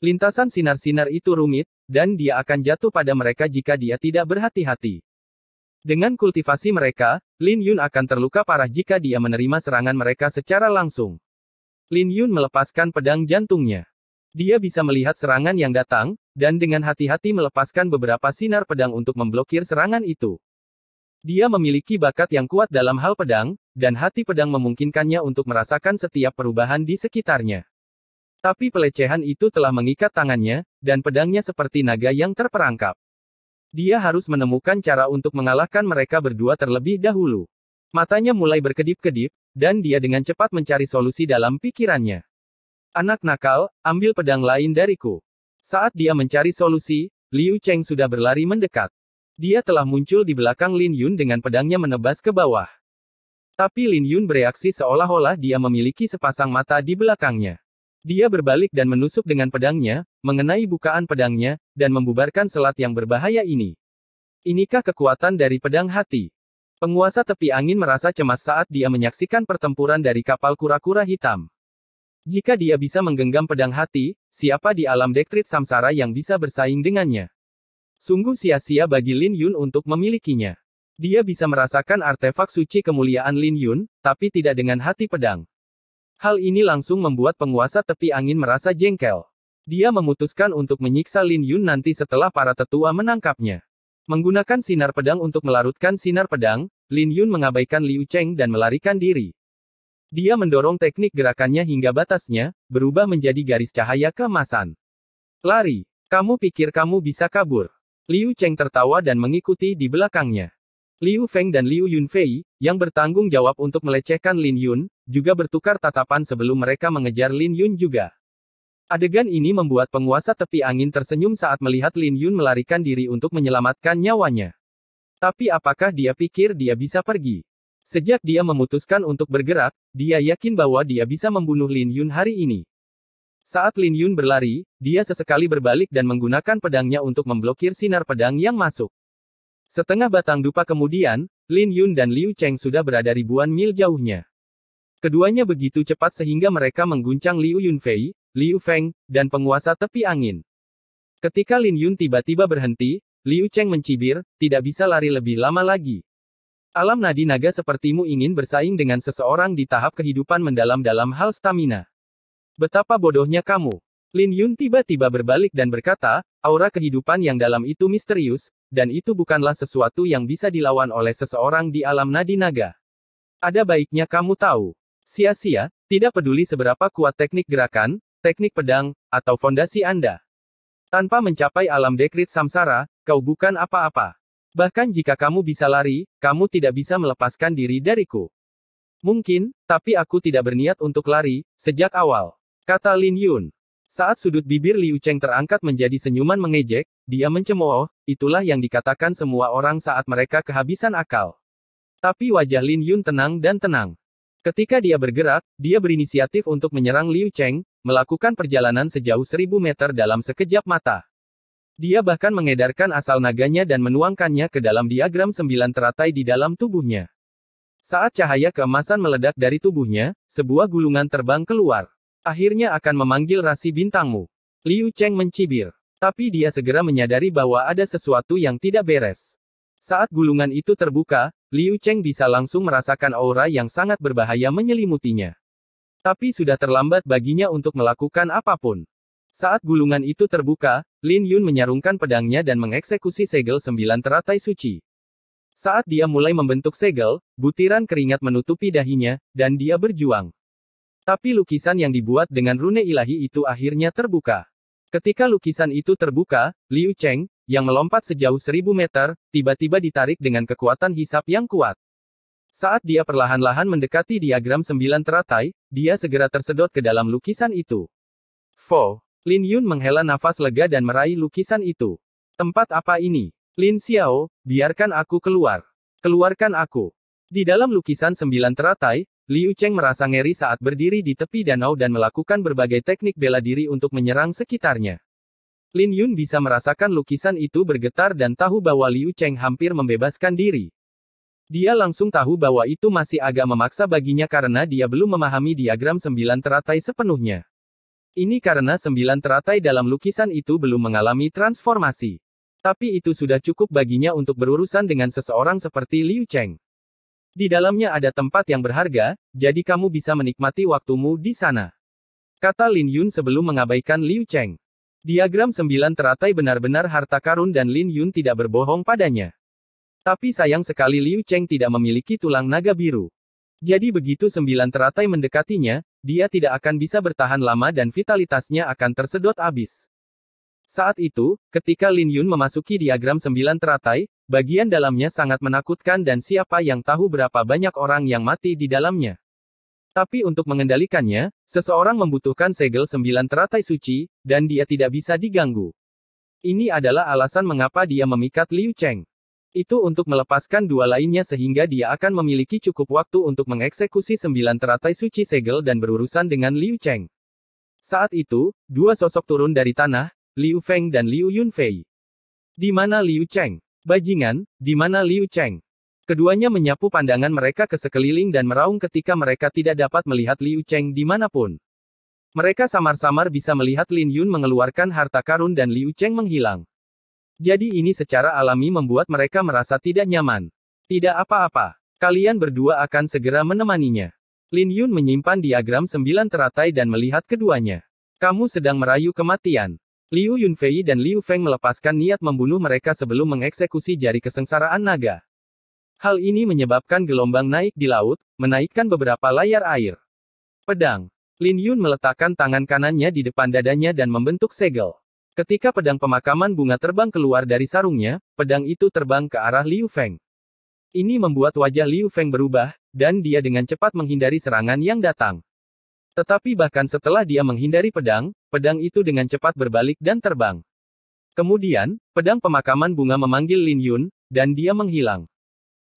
B: Lintasan sinar-sinar itu rumit, dan dia akan jatuh pada mereka jika dia tidak berhati-hati. Dengan kultivasi mereka, Lin Yun akan terluka parah jika dia menerima serangan mereka secara langsung. Lin Yun melepaskan pedang jantungnya. Dia bisa melihat serangan yang datang, dan dengan hati-hati melepaskan beberapa sinar pedang untuk memblokir serangan itu. Dia memiliki bakat yang kuat dalam hal pedang, dan hati pedang memungkinkannya untuk merasakan setiap perubahan di sekitarnya. Tapi pelecehan itu telah mengikat tangannya, dan pedangnya seperti naga yang terperangkap. Dia harus menemukan cara untuk mengalahkan mereka berdua terlebih dahulu. Matanya mulai berkedip-kedip, dan dia dengan cepat mencari solusi dalam pikirannya. Anak nakal, ambil pedang lain dariku. Saat dia mencari solusi, Liu Cheng sudah berlari mendekat. Dia telah muncul di belakang Lin Yun dengan pedangnya menebas ke bawah. Tapi Lin Yun bereaksi seolah-olah dia memiliki sepasang mata di belakangnya. Dia berbalik dan menusuk dengan pedangnya, mengenai bukaan pedangnya, dan membubarkan selat yang berbahaya ini. Inikah kekuatan dari pedang hati? Penguasa tepi angin merasa cemas saat dia menyaksikan pertempuran dari kapal kura-kura hitam. Jika dia bisa menggenggam pedang hati, siapa di alam dektrit samsara yang bisa bersaing dengannya? Sungguh sia-sia bagi Lin Yun untuk memilikinya. Dia bisa merasakan artefak suci kemuliaan Lin Yun, tapi tidak dengan hati pedang. Hal ini langsung membuat penguasa tepi angin merasa jengkel. Dia memutuskan untuk menyiksa Lin Yun nanti setelah para tetua menangkapnya. Menggunakan sinar pedang untuk melarutkan sinar pedang, Lin Yun mengabaikan Liu Cheng dan melarikan diri. Dia mendorong teknik gerakannya hingga batasnya, berubah menjadi garis cahaya keemasan. Lari. Kamu pikir kamu bisa kabur? Liu Cheng tertawa dan mengikuti di belakangnya. Liu Feng dan Liu Yunfei, yang bertanggung jawab untuk melecehkan Lin Yun, juga bertukar tatapan sebelum mereka mengejar Lin Yun juga. Adegan ini membuat penguasa tepi angin tersenyum saat melihat Lin Yun melarikan diri untuk menyelamatkan nyawanya. Tapi apakah dia pikir dia bisa pergi? Sejak dia memutuskan untuk bergerak, dia yakin bahwa dia bisa membunuh Lin Yun hari ini. Saat Lin Yun berlari, dia sesekali berbalik dan menggunakan pedangnya untuk memblokir sinar pedang yang masuk. Setengah batang dupa kemudian, Lin Yun dan Liu Cheng sudah berada ribuan mil jauhnya. Keduanya begitu cepat sehingga mereka mengguncang Liu Yunfei, Liu Feng, dan penguasa tepi angin. Ketika Lin Yun tiba-tiba berhenti, Liu Cheng mencibir, tidak bisa lari lebih lama lagi. Alam nadi naga sepertimu ingin bersaing dengan seseorang di tahap kehidupan mendalam dalam hal stamina. Betapa bodohnya kamu. Lin Yun tiba-tiba berbalik dan berkata, aura kehidupan yang dalam itu misterius, dan itu bukanlah sesuatu yang bisa dilawan oleh seseorang di alam nadi naga. Ada baiknya kamu tahu. Sia-sia, tidak peduli seberapa kuat teknik gerakan, teknik pedang, atau fondasi Anda. Tanpa mencapai alam dekrit samsara, kau bukan apa-apa. Bahkan jika kamu bisa lari, kamu tidak bisa melepaskan diri dariku. Mungkin, tapi aku tidak berniat untuk lari, sejak awal. Kata Lin Yun. Saat sudut bibir Liu Cheng terangkat menjadi senyuman mengejek, dia mencemooh, itulah yang dikatakan semua orang saat mereka kehabisan akal. Tapi wajah Lin Yun tenang dan tenang. Ketika dia bergerak, dia berinisiatif untuk menyerang Liu Cheng, melakukan perjalanan sejauh 1000 meter dalam sekejap mata. Dia bahkan mengedarkan asal naganya dan menuangkannya ke dalam diagram 9 teratai di dalam tubuhnya. Saat cahaya keemasan meledak dari tubuhnya, sebuah gulungan terbang keluar. Akhirnya akan memanggil rasi bintangmu. Liu Cheng mencibir. Tapi dia segera menyadari bahwa ada sesuatu yang tidak beres. Saat gulungan itu terbuka, Liu Cheng bisa langsung merasakan aura yang sangat berbahaya menyelimutinya. Tapi sudah terlambat baginya untuk melakukan apapun. Saat gulungan itu terbuka, Lin Yun menyarungkan pedangnya dan mengeksekusi segel 9 teratai suci. Saat dia mulai membentuk segel, butiran keringat menutupi dahinya, dan dia berjuang. Tapi lukisan yang dibuat dengan rune ilahi itu akhirnya terbuka. Ketika lukisan itu terbuka, Liu Cheng, yang melompat sejauh 1000 meter, tiba-tiba ditarik dengan kekuatan hisap yang kuat. Saat dia perlahan-lahan mendekati diagram 9 teratai, dia segera tersedot ke dalam lukisan itu. Lin Yun menghela nafas lega dan meraih lukisan itu. Tempat apa ini? Lin Xiao, biarkan aku keluar. Keluarkan aku. Di dalam lukisan 9 teratai, Liu Cheng merasa ngeri saat berdiri di tepi danau dan melakukan berbagai teknik bela diri untuk menyerang sekitarnya. Lin Yun bisa merasakan lukisan itu bergetar dan tahu bahwa Liu Cheng hampir membebaskan diri. Dia langsung tahu bahwa itu masih agak memaksa baginya karena dia belum memahami diagram 9 teratai sepenuhnya. Ini karena 9 teratai dalam lukisan itu belum mengalami transformasi. Tapi itu sudah cukup baginya untuk berurusan dengan seseorang seperti Liu Cheng. Di dalamnya ada tempat yang berharga, jadi kamu bisa menikmati waktumu di sana. Kata Lin Yun sebelum mengabaikan Liu Cheng. Diagram 9 teratai benar-benar harta karun dan Lin Yun tidak berbohong padanya. Tapi sayang sekali Liu Cheng tidak memiliki tulang naga biru. Jadi begitu 9 teratai mendekatinya, dia tidak akan bisa bertahan lama dan vitalitasnya akan tersedot habis. Saat itu, ketika Lin Yun memasuki diagram 9 teratai, bagian dalamnya sangat menakutkan dan siapa yang tahu berapa banyak orang yang mati di dalamnya. Tapi untuk mengendalikannya, seseorang membutuhkan segel 9 teratai suci, dan dia tidak bisa diganggu. Ini adalah alasan mengapa dia memikat Liu Cheng. Itu untuk melepaskan dua lainnya sehingga dia akan memiliki cukup waktu untuk mengeksekusi 9 teratai suci segel dan berurusan dengan Liu Cheng. Saat itu, dua sosok turun dari tanah, Liu Feng dan Liu Yunfei. Di mana Liu Cheng? Bajingan, di mana Liu Cheng? Keduanya menyapu pandangan mereka ke sekeliling dan meraung ketika mereka tidak dapat melihat Liu Cheng dimanapun. Mereka samar-samar bisa melihat Lin Yun mengeluarkan harta karun dan Liu Cheng menghilang. Jadi ini secara alami membuat mereka merasa tidak nyaman. Tidak apa-apa. Kalian berdua akan segera menemaninya. Lin Yun menyimpan diagram 9 teratai dan melihat keduanya. Kamu sedang merayu kematian. Liu Yunfei dan Liu Feng melepaskan niat membunuh mereka sebelum mengeksekusi jari kesengsaraan naga. Hal ini menyebabkan gelombang naik di laut, menaikkan beberapa layar air. Pedang. Lin Yun meletakkan tangan kanannya di depan dadanya dan membentuk segel. Ketika pedang pemakaman bunga terbang keluar dari sarungnya, pedang itu terbang ke arah Liu Feng. Ini membuat wajah Liu Feng berubah, dan dia dengan cepat menghindari serangan yang datang. Tetapi bahkan setelah dia menghindari pedang, pedang itu dengan cepat berbalik dan terbang. Kemudian, pedang pemakaman bunga memanggil Lin Yun, dan dia menghilang.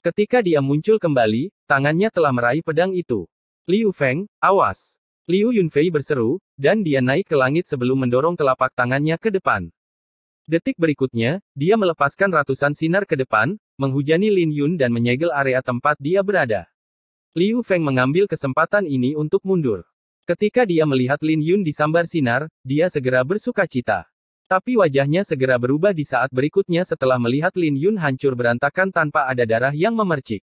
B: Ketika dia muncul kembali, tangannya telah meraih pedang itu. Liu Feng, awas! Liu Yunfei berseru, dan dia naik ke langit sebelum mendorong telapak tangannya ke depan. Detik berikutnya, dia melepaskan ratusan sinar ke depan, menghujani Lin Yun dan menyegel area tempat dia berada. Liu Feng mengambil kesempatan ini untuk mundur. Ketika dia melihat Lin Yun disambar sinar, dia segera bersukacita. Tapi wajahnya segera berubah di saat berikutnya setelah melihat Lin Yun hancur berantakan tanpa ada darah yang memercik.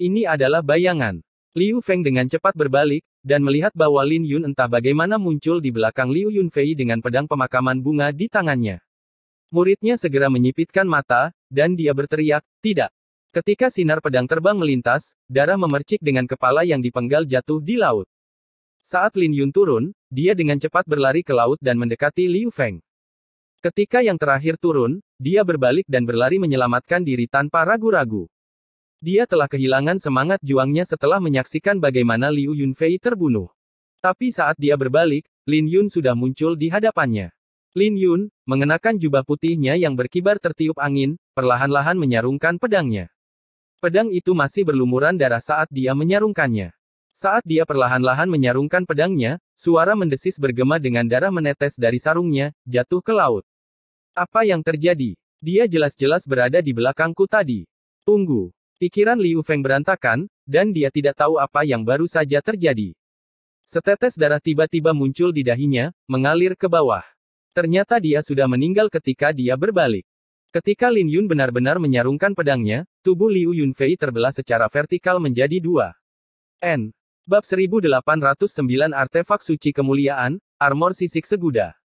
B: Ini adalah bayangan. Liu Feng dengan cepat berbalik, dan melihat bahwa Lin Yun entah bagaimana muncul di belakang Liu Yunfei dengan pedang pemakaman bunga di tangannya. Muridnya segera menyipitkan mata, dan dia berteriak, "Tidak!" Ketika sinar pedang terbang melintas, darah memercik dengan kepala yang dipenggal jatuh di laut. Saat Lin Yun turun, dia dengan cepat berlari ke laut dan mendekati Liu Feng. Ketika yang terakhir turun, dia berbalik dan berlari menyelamatkan diri tanpa ragu-ragu. Dia telah kehilangan semangat juangnya setelah menyaksikan bagaimana Liu Yunfei terbunuh. Tapi saat dia berbalik, Lin Yun sudah muncul di hadapannya. Lin Yun, mengenakan jubah putihnya yang berkibar tertiup angin, perlahan-lahan menyarungkan pedangnya. Pedang itu masih berlumuran darah saat dia menyarungkannya. Saat dia perlahan-lahan menyarungkan pedangnya, suara mendesis bergema dengan darah menetes dari sarungnya, jatuh ke laut. Apa yang terjadi? Dia jelas-jelas berada di belakangku tadi. Tunggu. Pikiran Liu Feng berantakan, dan dia tidak tahu apa yang baru saja terjadi. Setetes darah tiba-tiba muncul di dahinya, mengalir ke bawah. Ternyata dia sudah meninggal ketika dia berbalik. Ketika Lin Yun benar-benar menyarungkan pedangnya, tubuh Liu Yunfei terbelah secara vertikal menjadi dua. Bab 1809 Artefak Suci Kemuliaan, Armor Sisik Seguda.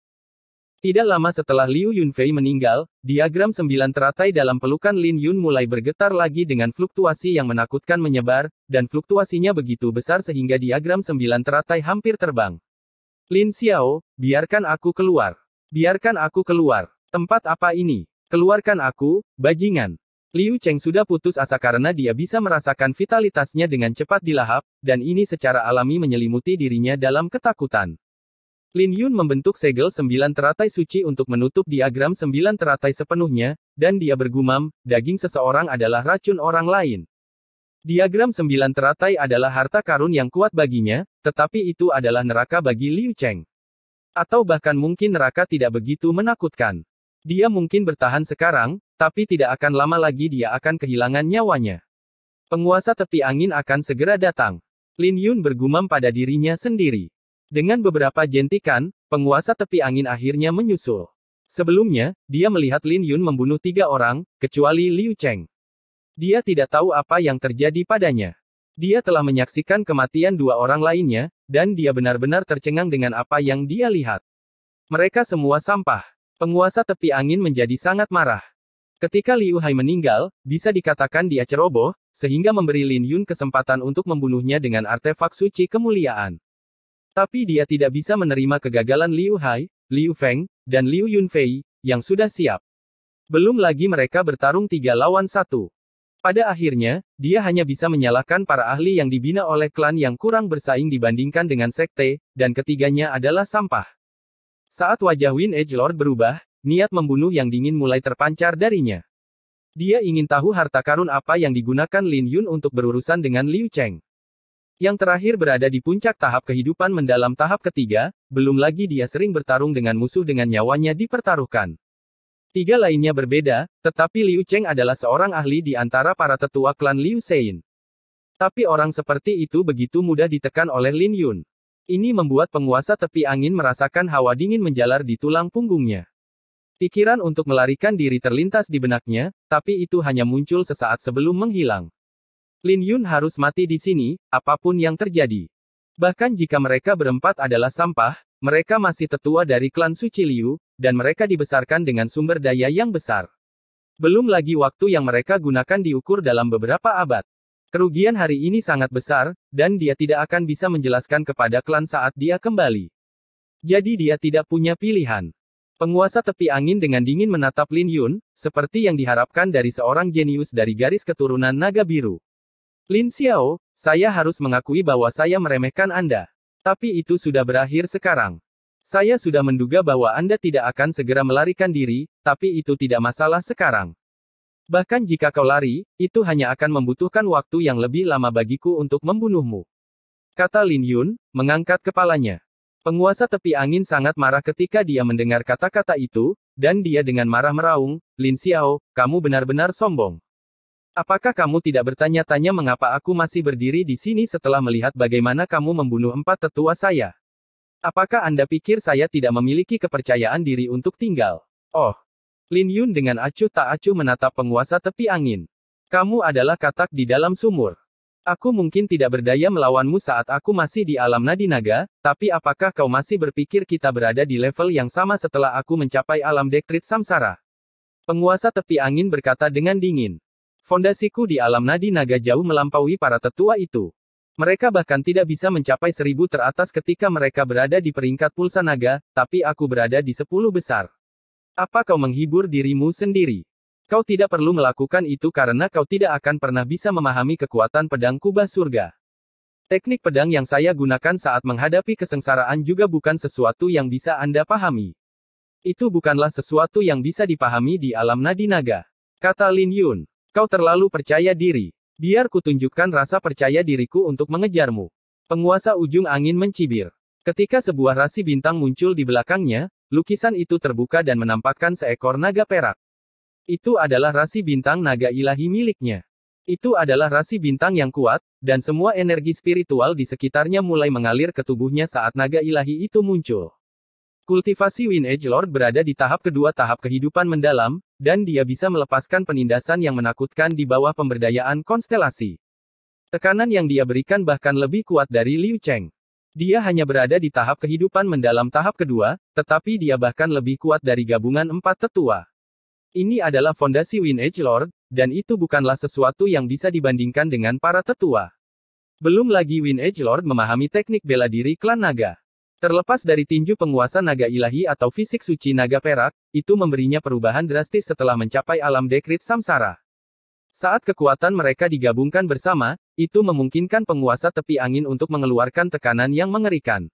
B: Tidak lama setelah Liu Yunfei meninggal, diagram 9 teratai dalam pelukan Lin Yun mulai bergetar lagi dengan fluktuasi yang menakutkan menyebar, dan fluktuasinya begitu besar sehingga diagram 9 teratai hampir terbang. Lin Xiao, biarkan aku keluar. Biarkan aku keluar. Tempat apa ini? Keluarkan aku, bajingan. Liu Cheng sudah putus asa karena dia bisa merasakan vitalitasnya dengan cepat dilahap, dan ini secara alami menyelimuti dirinya dalam ketakutan. Lin Yun membentuk segel 9 teratai suci untuk menutup diagram 9 teratai sepenuhnya, dan dia bergumam, daging seseorang adalah racun orang lain. Diagram 9 teratai adalah harta karun yang kuat baginya, tetapi itu adalah neraka bagi Liu Cheng. Atau bahkan mungkin neraka tidak begitu menakutkan. Dia mungkin bertahan sekarang, tapi tidak akan lama lagi dia akan kehilangan nyawanya. Penguasa tepi angin akan segera datang. Lin Yun bergumam pada dirinya sendiri. Dengan beberapa jentikan, penguasa tepi angin akhirnya menyusul. Sebelumnya, dia melihat Lin Yun membunuh 3 orang, kecuali Liu Cheng. Dia tidak tahu apa yang terjadi padanya. Dia telah menyaksikan kematian 2 orang lainnya, dan dia benar-benar tercengang dengan apa yang dia lihat. Mereka semua sampah. Penguasa tepi angin menjadi sangat marah. Ketika Liu Hai meninggal, bisa dikatakan dia ceroboh, sehingga memberi Lin Yun kesempatan untuk membunuhnya dengan artefak suci kemuliaan. Tapi dia tidak bisa menerima kegagalan Liu Hai, Liu Feng, dan Liu Yunfei, yang sudah siap. Belum lagi mereka bertarung 3 lawan 1. Pada akhirnya, dia hanya bisa menyalahkan para ahli yang dibina oleh klan yang kurang bersaing dibandingkan dengan sekte, dan ketiganya adalah sampah. Saat wajah Wind Edge Lord berubah, niat membunuh yang dingin mulai terpancar darinya. Dia ingin tahu harta karun apa yang digunakan Lin Yun untuk berurusan dengan Liu Cheng. Yang terakhir berada di puncak tahap kehidupan mendalam tahap ketiga, belum lagi dia sering bertarung dengan musuh dengan nyawanya dipertaruhkan. 3 lainnya berbeda, tetapi Liu Cheng adalah seorang ahli di antara para tetua klan Liu Sein. Tapi orang seperti itu begitu mudah ditekan oleh Lin Yun. Ini membuat penguasa tepi angin merasakan hawa dingin menjalar di tulang punggungnya. Pikiran untuk melarikan diri terlintas di benaknya, tapi itu hanya muncul sesaat sebelum menghilang. Lin Yun harus mati di sini, apapun yang terjadi. Bahkan jika mereka berempat adalah sampah, Mereka masih tetua dari klan Suci Liu, dan mereka dibesarkan dengan sumber daya yang besar. Belum lagi waktu yang mereka gunakan diukur dalam beberapa abad. Kerugian hari ini sangat besar, dan dia tidak akan bisa menjelaskan kepada klan saat dia kembali. Jadi dia tidak punya pilihan. Penguasa tepi angin dengan dingin menatap Lin Yun, seperti yang diharapkan dari seorang jenius dari garis keturunan naga biru. Lin Xiao, saya harus mengakui bahwa saya meremehkan Anda. Tapi itu sudah berakhir sekarang. Saya sudah menduga bahwa Anda tidak akan segera melarikan diri, tapi itu tidak masalah sekarang. Bahkan jika kau lari, itu hanya akan membutuhkan waktu yang lebih lama bagiku untuk membunuhmu. Kata Lin Yun, mengangkat kepalanya. Penguasa tepi angin sangat marah ketika dia mendengar kata-kata itu, dan dia dengan marah meraung, Lin Xiao, kamu benar-benar sombong. Apakah kamu tidak bertanya-tanya mengapa aku masih berdiri di sini setelah melihat bagaimana kamu membunuh 4 tetua saya? Apakah Anda pikir saya tidak memiliki kepercayaan diri untuk tinggal? Oh. Lin Yun dengan acuh tak acuh menatap penguasa tepi angin. Kamu adalah katak di dalam sumur. Aku mungkin tidak berdaya melawanmu saat aku masih di alam nadi naga, tapi apakah kau masih berpikir kita berada di level yang sama setelah aku mencapai alam dektrit samsara? Penguasa tepi angin berkata dengan dingin. Fondasiku di alam nadi naga jauh melampaui para tetua itu. Mereka bahkan tidak bisa mencapai 1000 teratas ketika mereka berada di peringkat pulsa naga, tapi aku berada di 10 besar. Apa kau menghibur dirimu sendiri? Kau tidak perlu melakukan itu karena kau tidak akan pernah bisa memahami kekuatan pedang kubah surga. Teknik pedang yang saya gunakan saat menghadapi kesengsaraan juga bukan sesuatu yang bisa Anda pahami. Itu bukanlah sesuatu yang bisa dipahami di alam nadi naga. Kata Lin Yun. Kau terlalu percaya diri. Biar kutunjukkan rasa percaya diriku untuk mengejarmu. Penguasa ujung angin mencibir. Ketika sebuah rasi bintang muncul di belakangnya, lukisan itu terbuka dan menampakkan seekor naga perak. Itu adalah rasi bintang naga ilahi miliknya. Itu adalah rasi bintang yang kuat, dan semua energi spiritual di sekitarnya mulai mengalir ke tubuhnya saat naga ilahi itu muncul. Kultivasi Wind Edge Lord berada di tahap kedua tahap kehidupan mendalam, dan dia bisa melepaskan penindasan yang menakutkan di bawah pemberdayaan konstelasi. Tekanan yang dia berikan bahkan lebih kuat dari Liu Cheng. Dia hanya berada di tahap kehidupan mendalam tahap kedua, tetapi dia bahkan lebih kuat dari gabungan 4 tetua. Ini adalah fondasi Wind Edge Lord, dan itu bukanlah sesuatu yang bisa dibandingkan dengan para tetua. Belum lagi Wind Edge Lord memahami teknik bela diri klan naga. Terlepas dari tinju penguasa naga ilahi atau fisik suci naga perak, itu memberinya perubahan drastis setelah mencapai alam dekrit samsara. Saat kekuatan mereka digabungkan bersama, itu memungkinkan penguasa tepi angin untuk mengeluarkan tekanan yang mengerikan.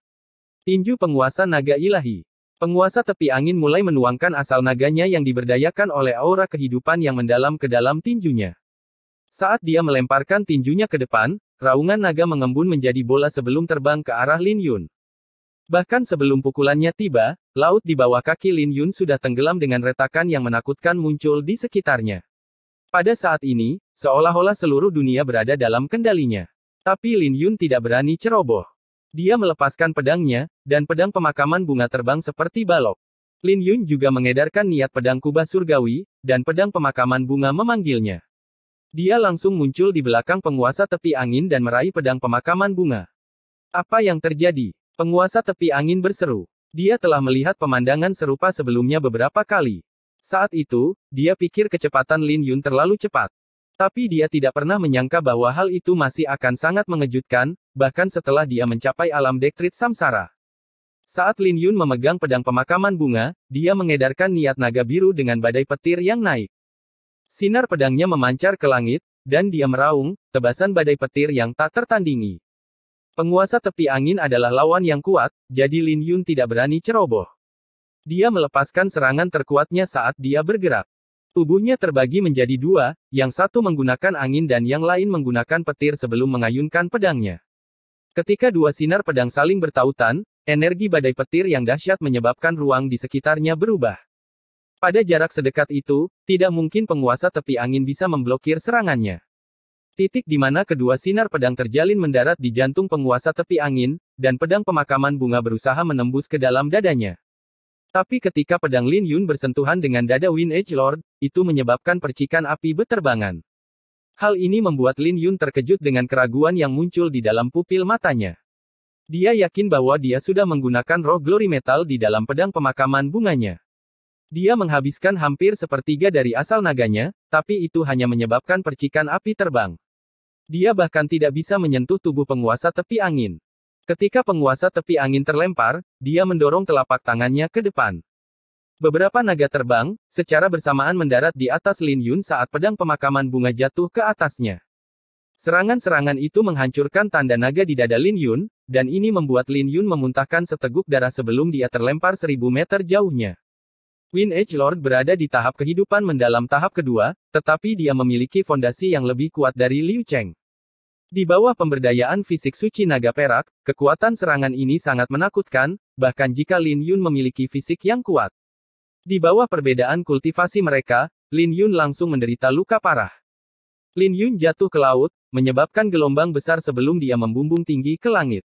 B: Tinju penguasa naga ilahi. Penguasa tepi angin mulai menuangkan asal naganya yang diberdayakan oleh aura kehidupan yang mendalam ke dalam tinjunya. Saat dia melemparkan tinjunya ke depan, raungan naga mengembun menjadi bola sebelum terbang ke arah Lin Yun. Bahkan sebelum pukulannya tiba, laut di bawah kaki Lin Yun sudah tenggelam dengan retakan yang menakutkan muncul di sekitarnya. Pada saat ini, seolah-olah seluruh dunia berada dalam kendalinya. Tapi Lin Yun tidak berani ceroboh. Dia melepaskan pedangnya, dan pedang pemakaman bunga terbang seperti balok. Lin Yun juga mengedarkan niat pedang kubah surgawi, dan pedang pemakaman bunga memanggilnya. Dia langsung muncul di belakang penguasa tepi angin dan meraih pedang pemakaman bunga. Apa yang terjadi? Penguasa tepi angin berseru. Dia telah melihat pemandangan serupa sebelumnya beberapa kali. Saat itu, dia pikir kecepatan Lin Yun terlalu cepat. Tapi dia tidak pernah menyangka bahwa hal itu masih akan sangat mengejutkan, bahkan setelah dia mencapai alam dektrit samsara. Saat Lin Yun memegang pedang pemakaman bunga, dia mengedarkan niat naga biru dengan badai petir yang naik. Sinar pedangnya memancar ke langit, dan dia meraung, tebasan badai petir yang tak tertandingi. Penguasa tepi angin adalah lawan yang kuat, jadi Lin Yun tidak berani ceroboh. Dia melepaskan serangan terkuatnya saat dia bergerak. Tubuhnya terbagi menjadi 2, yang satu menggunakan angin dan yang lain menggunakan petir sebelum mengayunkan pedangnya. Ketika 2 sinar pedang saling bertautan, energi badai petir yang dahsyat menyebabkan ruang di sekitarnya berubah. Pada jarak sedekat itu, tidak mungkin penguasa tepi angin bisa memblokir serangannya. Titik di mana kedua sinar pedang terjalin mendarat di jantung penguasa tepi angin, dan pedang pemakaman bunga berusaha menembus ke dalam dadanya. Tapi ketika pedang Lin Yun bersentuhan dengan dada Wind Edge Lord, itu menyebabkan percikan api beterbangan. Hal ini membuat Lin Yun terkejut dengan keraguan yang muncul di dalam pupil matanya. Dia yakin bahwa dia sudah menggunakan roh glory metal di dalam pedang pemakaman bunganya. Dia menghabiskan hampir sepertiga dari asal naganya, tapi itu hanya menyebabkan percikan api terbang. Dia bahkan tidak bisa menyentuh tubuh penguasa tepi angin. Ketika penguasa tepi angin terlempar, dia mendorong telapak tangannya ke depan. Beberapa naga terbang, secara bersamaan mendarat di atas Lin Yun saat pedang pemakaman bunga jatuh ke atasnya. Serangan-serangan itu menghancurkan tanda naga di dada Lin Yun, dan ini membuat Lin Yun memuntahkan seteguk darah sebelum dia terlempar 1000 meter jauhnya. Wind Edge Lord berada di tahap kehidupan mendalam tahap kedua, tetapi dia memiliki fondasi yang lebih kuat dari Liu Cheng. Di bawah pemberdayaan fisik suci naga perak, kekuatan serangan ini sangat menakutkan, bahkan jika Lin Yun memiliki fisik yang kuat. Di bawah perbedaan kultivasi mereka, Lin Yun langsung menderita luka parah. Lin Yun jatuh ke laut, menyebabkan gelombang besar sebelum dia membumbung tinggi ke langit.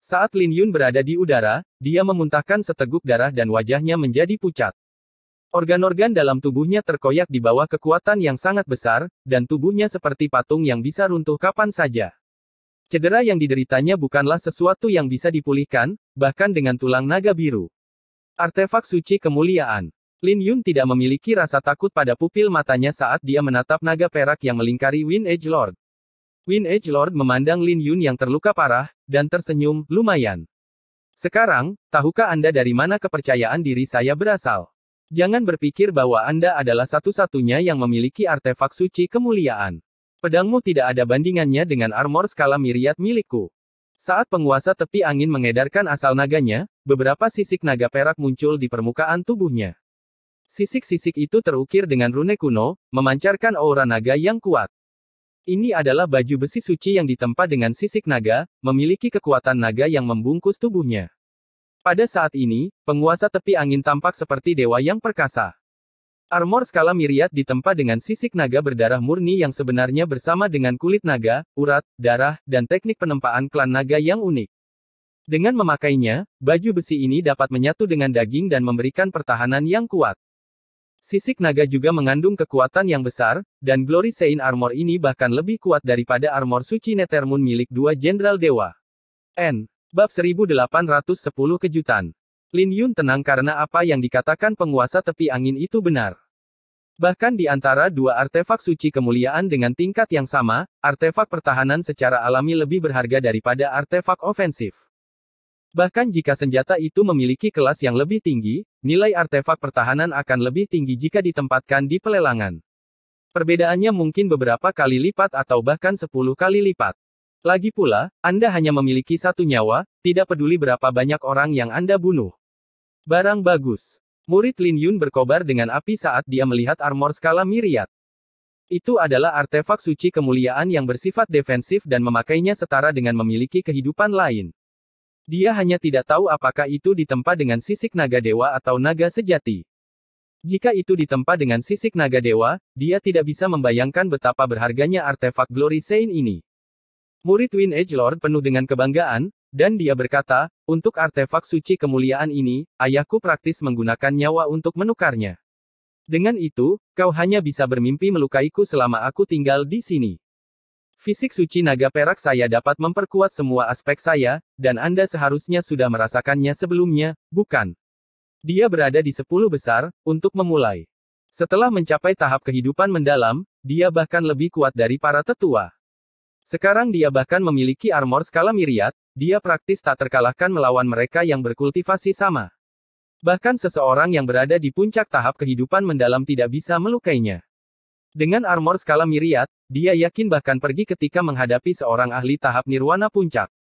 B: Saat Lin Yun berada di udara, dia memuntahkan seteguk darah dan wajahnya menjadi pucat. Organ-organ dalam tubuhnya terkoyak di bawah kekuatan yang sangat besar, dan tubuhnya seperti patung yang bisa runtuh kapan saja. Cedera yang dideritanya bukanlah sesuatu yang bisa dipulihkan, bahkan dengan tulang naga biru. Artefak suci kemuliaan. Lin Yun tidak memiliki rasa takut pada pupil matanya saat dia menatap naga perak yang melingkari Wind Edge Lord. Wind Edge Lord memandang Lin Yun yang terluka parah, dan tersenyum, lumayan. Sekarang, tahukah Anda dari mana kepercayaan diri saya berasal? Jangan berpikir bahwa Anda adalah satu-satunya yang memiliki artefak suci kemuliaan. Pedangmu tidak ada bandingannya dengan armor skala miriat milikku. Saat penguasa tepi angin mengedarkan asal naganya, beberapa sisik naga perak muncul di permukaan tubuhnya. Sisik-sisik itu terukir dengan rune kuno, memancarkan aura naga yang kuat. Ini adalah baju besi suci yang ditempa dengan sisik naga, memiliki kekuatan naga yang membungkus tubuhnya. Pada saat ini, penguasa tepi angin tampak seperti dewa yang perkasa. Armor skala miriat ditempa dengan sisik naga berdarah murni yang sebenarnya bersama dengan kulit naga, urat, darah, dan teknik penempaan klan naga yang unik. Dengan memakainya, baju besi ini dapat menyatu dengan daging dan memberikan pertahanan yang kuat. Sisik naga juga mengandung kekuatan yang besar, dan Glory Sein Armor ini bahkan lebih kuat daripada armor suci Nethermoon milik dua jenderal dewa. Bab 1810 Kejutan. Lin Yun tenang karena apa yang dikatakan penguasa tepi angin itu benar. Bahkan di antara dua artefak suci kemuliaan dengan tingkat yang sama, artefak pertahanan secara alami lebih berharga daripada artefak ofensif. Bahkan jika senjata itu memiliki kelas yang lebih tinggi, nilai artefak pertahanan akan lebih tinggi jika ditempatkan di pelelangan. Perbedaannya mungkin beberapa kali lipat atau bahkan 10 kali lipat. Lagi pula, Anda hanya memiliki satu nyawa, tidak peduli berapa banyak orang yang Anda bunuh. Barang bagus. Murid Lin Yun berkobar dengan api saat dia melihat armor skala miriat. Itu adalah artefak suci kemuliaan yang bersifat defensif dan memakainya setara dengan memiliki kehidupan lain. Dia hanya tidak tahu apakah itu ditempa dengan sisik naga dewa atau naga sejati. Jika itu ditempa dengan sisik naga dewa, dia tidak bisa membayangkan betapa berharganya artefak Glory Sein ini. Murid Wind Edge Lord penuh dengan kebanggaan, dan dia berkata, untuk artefak suci kemuliaan ini, ayahku praktis menggunakan nyawa untuk menukarnya. Dengan itu, kau hanya bisa bermimpi melukaiku selama aku tinggal di sini. Fisik suci naga perak saya dapat memperkuat semua aspek saya, dan Anda seharusnya sudah merasakannya sebelumnya, bukan? Dia berada di 10 besar, untuk memulai. Setelah mencapai tahap kehidupan mendalam, dia bahkan lebih kuat dari para tetua. Sekarang dia bahkan memiliki armor skala miriat, dia praktis tak terkalahkan melawan mereka yang berkultivasi sama. Bahkan seseorang yang berada di puncak tahap kehidupan mendalam tidak bisa melukainya. Dengan armor skala miriat, dia yakin bahkan pergi ketika menghadapi seorang ahli tahap nirwana puncak.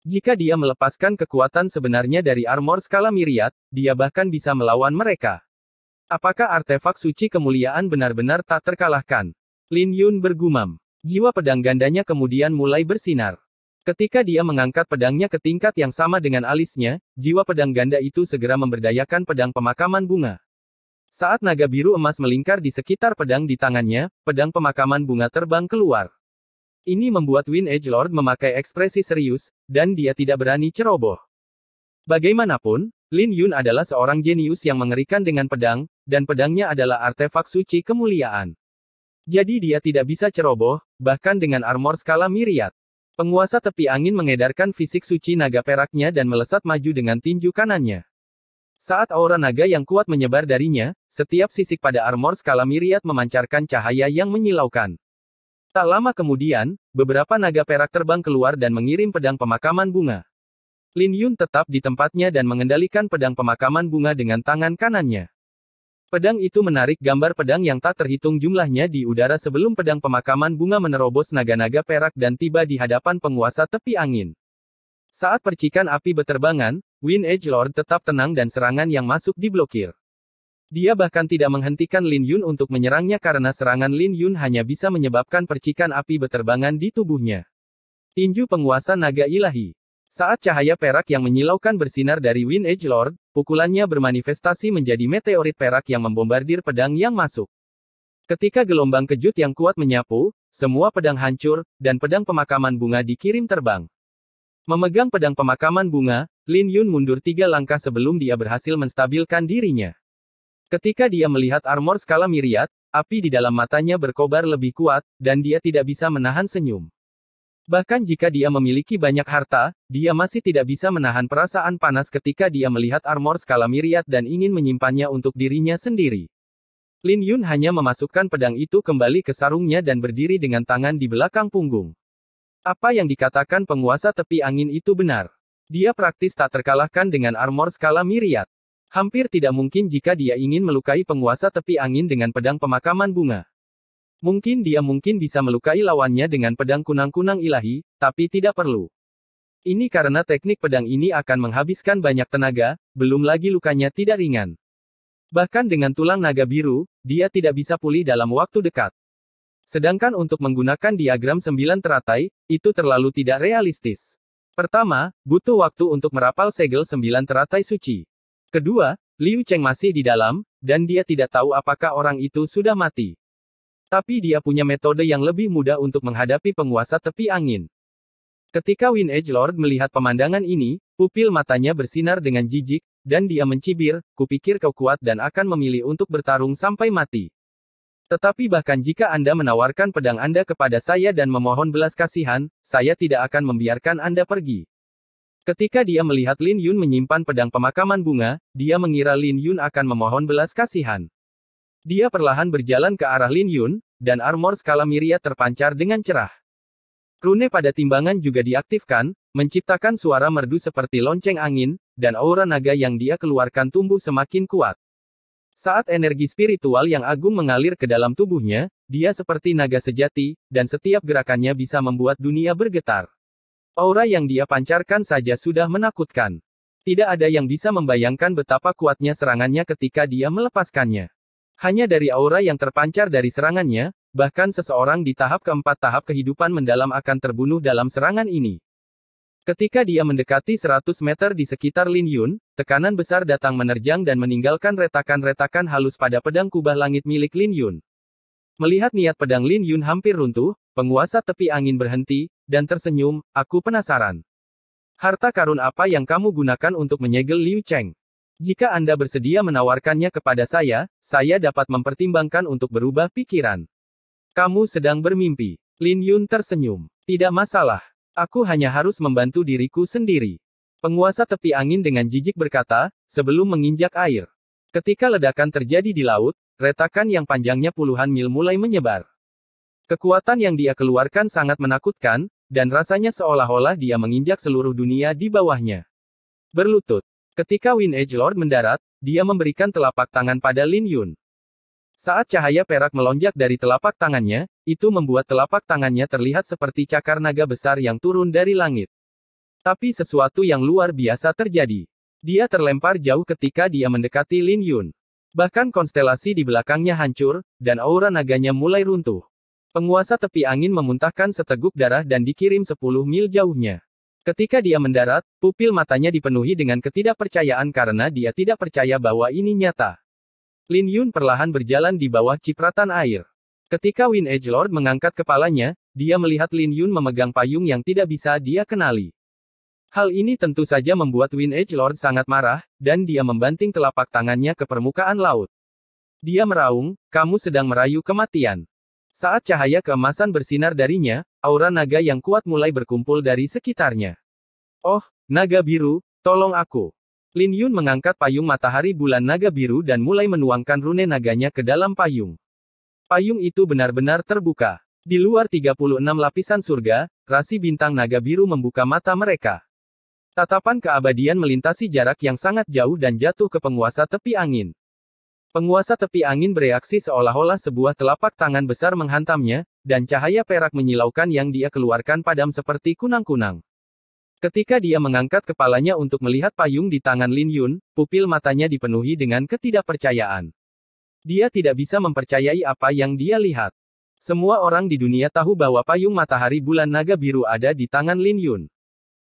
B: Jika dia melepaskan kekuatan sebenarnya dari armor skala miriat, dia bahkan bisa melawan mereka. Apakah artefak suci kemuliaan benar-benar tak terkalahkan? Lin Yun bergumam. Jiwa pedang gandanya kemudian mulai bersinar. Ketika dia mengangkat pedangnya ke tingkat yang sama dengan alisnya, jiwa pedang ganda itu segera memberdayakan pedang pemakaman bunga. Saat naga biru emas melingkar di sekitar pedang di tangannya, pedang pemakaman bunga terbang keluar. Ini membuat Wind Edge Lord memakai ekspresi serius, dan dia tidak berani ceroboh. Bagaimanapun, Lin Yun adalah seorang jenius yang mengerikan dengan pedang, dan pedangnya adalah artefak suci kemuliaan. Jadi dia tidak bisa ceroboh, bahkan dengan armor skala miriat. Penguasa tepi angin mengedarkan fisik suci naga peraknya dan melesat maju dengan tinju kanannya. Saat aura naga yang kuat menyebar darinya, setiap sisik pada armor skala miriat memancarkan cahaya yang menyilaukan. Tak lama kemudian, beberapa naga perak terbang keluar dan mengirim pedang pemakaman bunga. Lin Yun tetap di tempatnya dan mengendalikan pedang pemakaman bunga dengan tangan kanannya. Pedang itu menarik gambar pedang yang tak terhitung jumlahnya di udara sebelum pedang pemakaman bunga menerobos naga-naga perak dan tiba di hadapan penguasa tepi angin. Saat percikan api beterbangan, Wind Edgelord tetap tenang dan serangan yang masuk diblokir. Dia bahkan tidak menghentikan Lin Yun untuk menyerangnya karena serangan Lin Yun hanya bisa menyebabkan percikan api beterbangan di tubuhnya. Tinju penguasa naga ilahi. Saat cahaya perak yang menyilaukan bersinar dari Wind Edgelord, pukulannya bermanifestasi menjadi meteorit perak yang membombardir pedang yang masuk. Ketika gelombang kejut yang kuat menyapu, semua pedang hancur, dan pedang pemakaman bunga dikirim terbang. Memegang pedang pemakaman bunga, Lin Yun mundur 3 langkah sebelum dia berhasil menstabilkan dirinya. Ketika dia melihat armor skala miriat, api di dalam matanya berkobar lebih kuat, dan dia tidak bisa menahan senyum. Bahkan jika dia memiliki banyak harta, dia masih tidak bisa menahan perasaan panas ketika dia melihat armor skala miriat dan ingin menyimpannya untuk dirinya sendiri. Lin Yun hanya memasukkan pedang itu kembali ke sarungnya dan berdiri dengan tangan di belakang punggung. Apa yang dikatakan penguasa tepi angin itu benar. Dia praktis tak terkalahkan dengan armor skala miriat. Hampir tidak mungkin jika dia ingin melukai penguasa tepi angin dengan pedang pemakaman bunga. Mungkin dia bisa melukai lawannya dengan pedang kunang-kunang ilahi, tapi tidak perlu. Ini karena teknik pedang ini akan menghabiskan banyak tenaga, belum lagi lukanya tidak ringan. Bahkan dengan tulang naga biru, dia tidak bisa pulih dalam waktu dekat. Sedangkan untuk menggunakan diagram 9 teratai, itu terlalu tidak realistis. Pertama, butuh waktu untuk merapal segel 9 teratai suci. Kedua, Liu Cheng masih di dalam, dan dia tidak tahu apakah orang itu sudah mati. Tapi dia punya metode yang lebih mudah untuk menghadapi penguasa tepi angin. Ketika Wind Edgelord melihat pemandangan ini, pupil matanya bersinar dengan jijik, dan dia mencibir, kupikir kau kuat dan akan memilih untuk bertarung sampai mati. Tetapi bahkan jika Anda menawarkan pedang Anda kepada saya dan memohon belas kasihan, saya tidak akan membiarkan Anda pergi. Ketika dia melihat Lin Yun menyimpan pedang pemakaman bunga, dia mengira Lin Yun akan memohon belas kasihan. Dia perlahan berjalan ke arah Lin Yun, dan armor skala miriat terpancar dengan cerah. Rune pada timbangan juga diaktifkan, menciptakan suara merdu seperti lonceng angin, dan aura naga yang dia keluarkan tumbuh semakin kuat. Saat energi spiritual yang agung mengalir ke dalam tubuhnya, dia seperti naga sejati, dan setiap gerakannya bisa membuat dunia bergetar. Aura yang dia pancarkan saja sudah menakutkan. Tidak ada yang bisa membayangkan betapa kuatnya serangannya ketika dia melepaskannya. Hanya dari aura yang terpancar dari serangannya, bahkan seseorang di tahap keempat tahap kehidupan mendalam akan terbunuh dalam serangan ini. Ketika dia mendekati 100 meter di sekitar Lin Yun, tekanan besar datang menerjang dan meninggalkan retakan-retakan halus pada pedang kubah langit milik Lin Yun. Melihat niat pedang Lin Yun hampir runtuh, penguasa tepi angin berhenti, dan tersenyum, aku penasaran. Harta karun apa yang kamu gunakan untuk menyegel Liu Cheng? Jika Anda bersedia menawarkannya kepada saya dapat mempertimbangkan untuk berubah pikiran. Kamu sedang bermimpi. Lin Yun tersenyum. Tidak masalah. Aku hanya harus membantu diriku sendiri. Penguasa tepi angin dengan jijik berkata, sebelum menginjak air. Ketika ledakan terjadi di laut, retakan yang panjangnya puluhan mil mulai menyebar. Kekuatan yang dia keluarkan sangat menakutkan, dan rasanya seolah-olah dia menginjak seluruh dunia di bawahnya. Berlutut. Ketika Wind Edgelord mendarat, dia memberikan telapak tangan pada Lin Yun. Saat cahaya perak melonjak dari telapak tangannya, itu membuat telapak tangannya terlihat seperti cakar naga besar yang turun dari langit. Tapi sesuatu yang luar biasa terjadi. Dia terlempar jauh ketika dia mendekati Lin Yun. Bahkan konstelasi di belakangnya hancur, dan aura naganya mulai runtuh. Penguasa tepi angin memuntahkan seteguk darah dan dikirim 10 mil jauhnya. Ketika dia mendarat, pupil matanya dipenuhi dengan ketidakpercayaan karena dia tidak percaya bahwa ini nyata. Lin Yun perlahan berjalan di bawah cipratan air. Ketika Wind Edgelord mengangkat kepalanya, dia melihat Lin Yun memegang payung yang tidak bisa dia kenali. Hal ini tentu saja membuat Wind Edgelord sangat marah, dan dia membanting telapak tangannya ke permukaan laut. Dia meraung, kamu sedang merayu kematian. Saat cahaya keemasan bersinar darinya, aura naga yang kuat mulai berkumpul dari sekitarnya. Oh, naga biru, tolong aku. Lin Yun mengangkat payung matahari bulan naga biru dan mulai menuangkan rune naganya ke dalam payung. Payung itu benar-benar terbuka. Di luar 36 lapisan surga, rasi bintang naga biru membuka mata mereka. Tatapan keabadian melintasi jarak yang sangat jauh dan jatuh ke penguasa tepi angin. Penguasa tepi angin bereaksi seolah-olah sebuah telapak tangan besar menghantamnya, dan cahaya perak menyilaukan yang dia keluarkan padam seperti kunang-kunang. Ketika dia mengangkat kepalanya untuk melihat payung di tangan Lin Yun, pupil matanya dipenuhi dengan ketidakpercayaan. Dia tidak bisa mempercayai apa yang dia lihat. Semua orang di dunia tahu bahwa payung matahari bulan naga biru ada di tangan Lin Yun.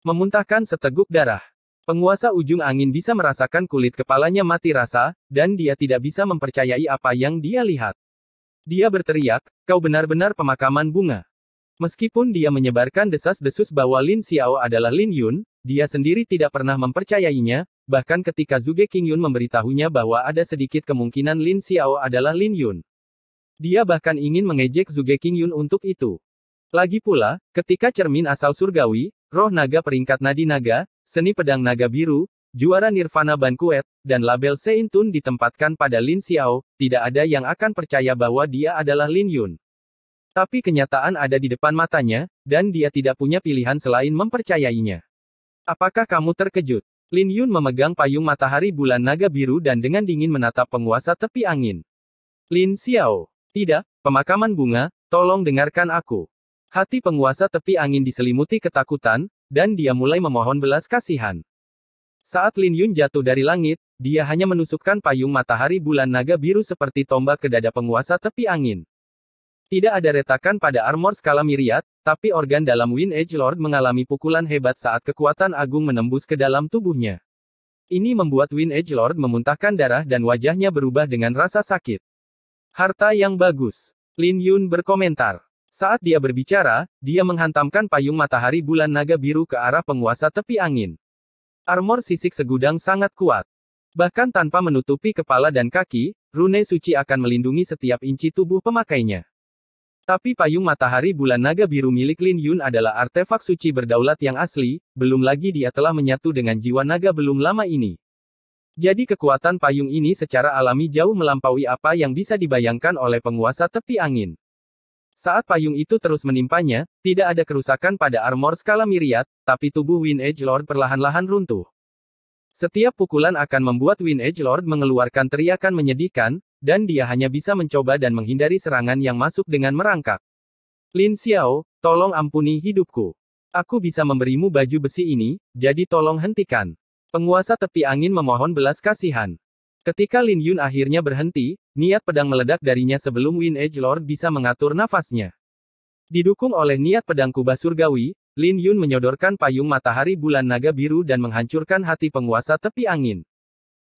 B: Memuntahkan seteguk darah. Penguasa ujung angin bisa merasakan kulit kepalanya mati rasa, dan dia tidak bisa mempercayai apa yang dia lihat. Dia berteriak, "Kau benar-benar pemakaman bunga." Meskipun dia menyebarkan desas-desus bahwa Lin Xiao adalah Lin Yun, dia sendiri tidak pernah mempercayainya, bahkan ketika Zhuge Qingyun memberitahunya bahwa ada sedikit kemungkinan Lin Xiao adalah Lin Yun. Dia bahkan ingin mengejek Zhuge Qingyun untuk itu. Lagi pula, ketika cermin asal surgawi, roh naga peringkat nadi naga, seni pedang naga biru, juara Nirvana Banquet, dan label Seintun ditempatkan pada Lin Xiao, tidak ada yang akan percaya bahwa dia adalah Lin Yun. Tapi kenyataan ada di depan matanya, dan dia tidak punya pilihan selain mempercayainya. Apakah kamu terkejut? Lin Yun memegang payung matahari bulan naga biru dan dengan dingin menatap penguasa tepi angin. Lin Xiao. Tidak, pemakaman bunga, tolong dengarkan aku. Hati penguasa tepi angin diselimuti ketakutan, dan dia mulai memohon belas kasihan. Saat Lin Yun jatuh dari langit, dia hanya menusukkan payung matahari bulan naga biru seperti tombak ke dada penguasa tepi angin. Tidak ada retakan pada armor skala myriad, tapi organ dalam Wind Edge Lord mengalami pukulan hebat saat kekuatan agung menembus ke dalam tubuhnya. Ini membuat Wind Edge Lord memuntahkan darah dan wajahnya berubah dengan rasa sakit. Harta yang bagus. Lin Yun berkomentar. Saat dia berbicara, dia menghantamkan payung matahari bulan naga biru ke arah penguasa tepi angin. Armor sisik segudang sangat kuat. Bahkan tanpa menutupi kepala dan kaki, rune suci akan melindungi setiap inci tubuh pemakainya. Tapi payung matahari bulan naga biru milik Lin Yun adalah artefak suci berdaulat yang asli, belum lagi dia telah menyatu dengan jiwa naga belum lama ini. Jadi kekuatan payung ini secara alami jauh melampaui apa yang bisa dibayangkan oleh penguasa tepi angin. Saat payung itu terus menimpanya, tidak ada kerusakan pada armor skala myriad, tapi tubuh Wind Edge Lord perlahan-lahan runtuh. Setiap pukulan akan membuat Wind Edge Lord mengeluarkan teriakan menyedihkan, dan dia hanya bisa mencoba dan menghindari serangan yang masuk dengan merangkak. Lin Xiao, tolong ampuni hidupku. Aku bisa memberimu baju besi ini, jadi tolong hentikan. Penguasa tepi angin memohon belas kasihan. Ketika Lin Yun akhirnya berhenti, niat pedang meledak darinya sebelum Wind Edge Lord bisa mengatur nafasnya. Didukung oleh niat pedang kubah surgawi, Lin Yun menyodorkan payung matahari bulan naga biru dan menghancurkan hati penguasa tepi angin.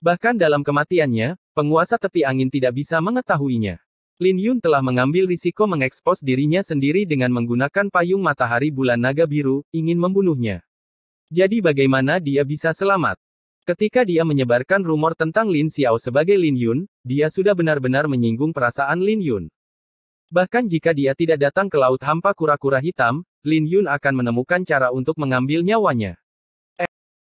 B: Bahkan dalam kematiannya, penguasa tepi angin tidak bisa mengetahuinya. Lin Yun telah mengambil risiko mengekspos dirinya sendiri dengan menggunakan payung matahari bulan naga biru, ingin membunuhnya. Jadi bagaimana dia bisa selamat? Ketika dia menyebarkan rumor tentang Lin Xiao sebagai Lin Yun, dia sudah benar-benar menyinggung perasaan Lin Yun. Bahkan jika dia tidak datang ke laut hampa kura-kura hitam, Lin Yun akan menemukan cara untuk mengambil nyawanya.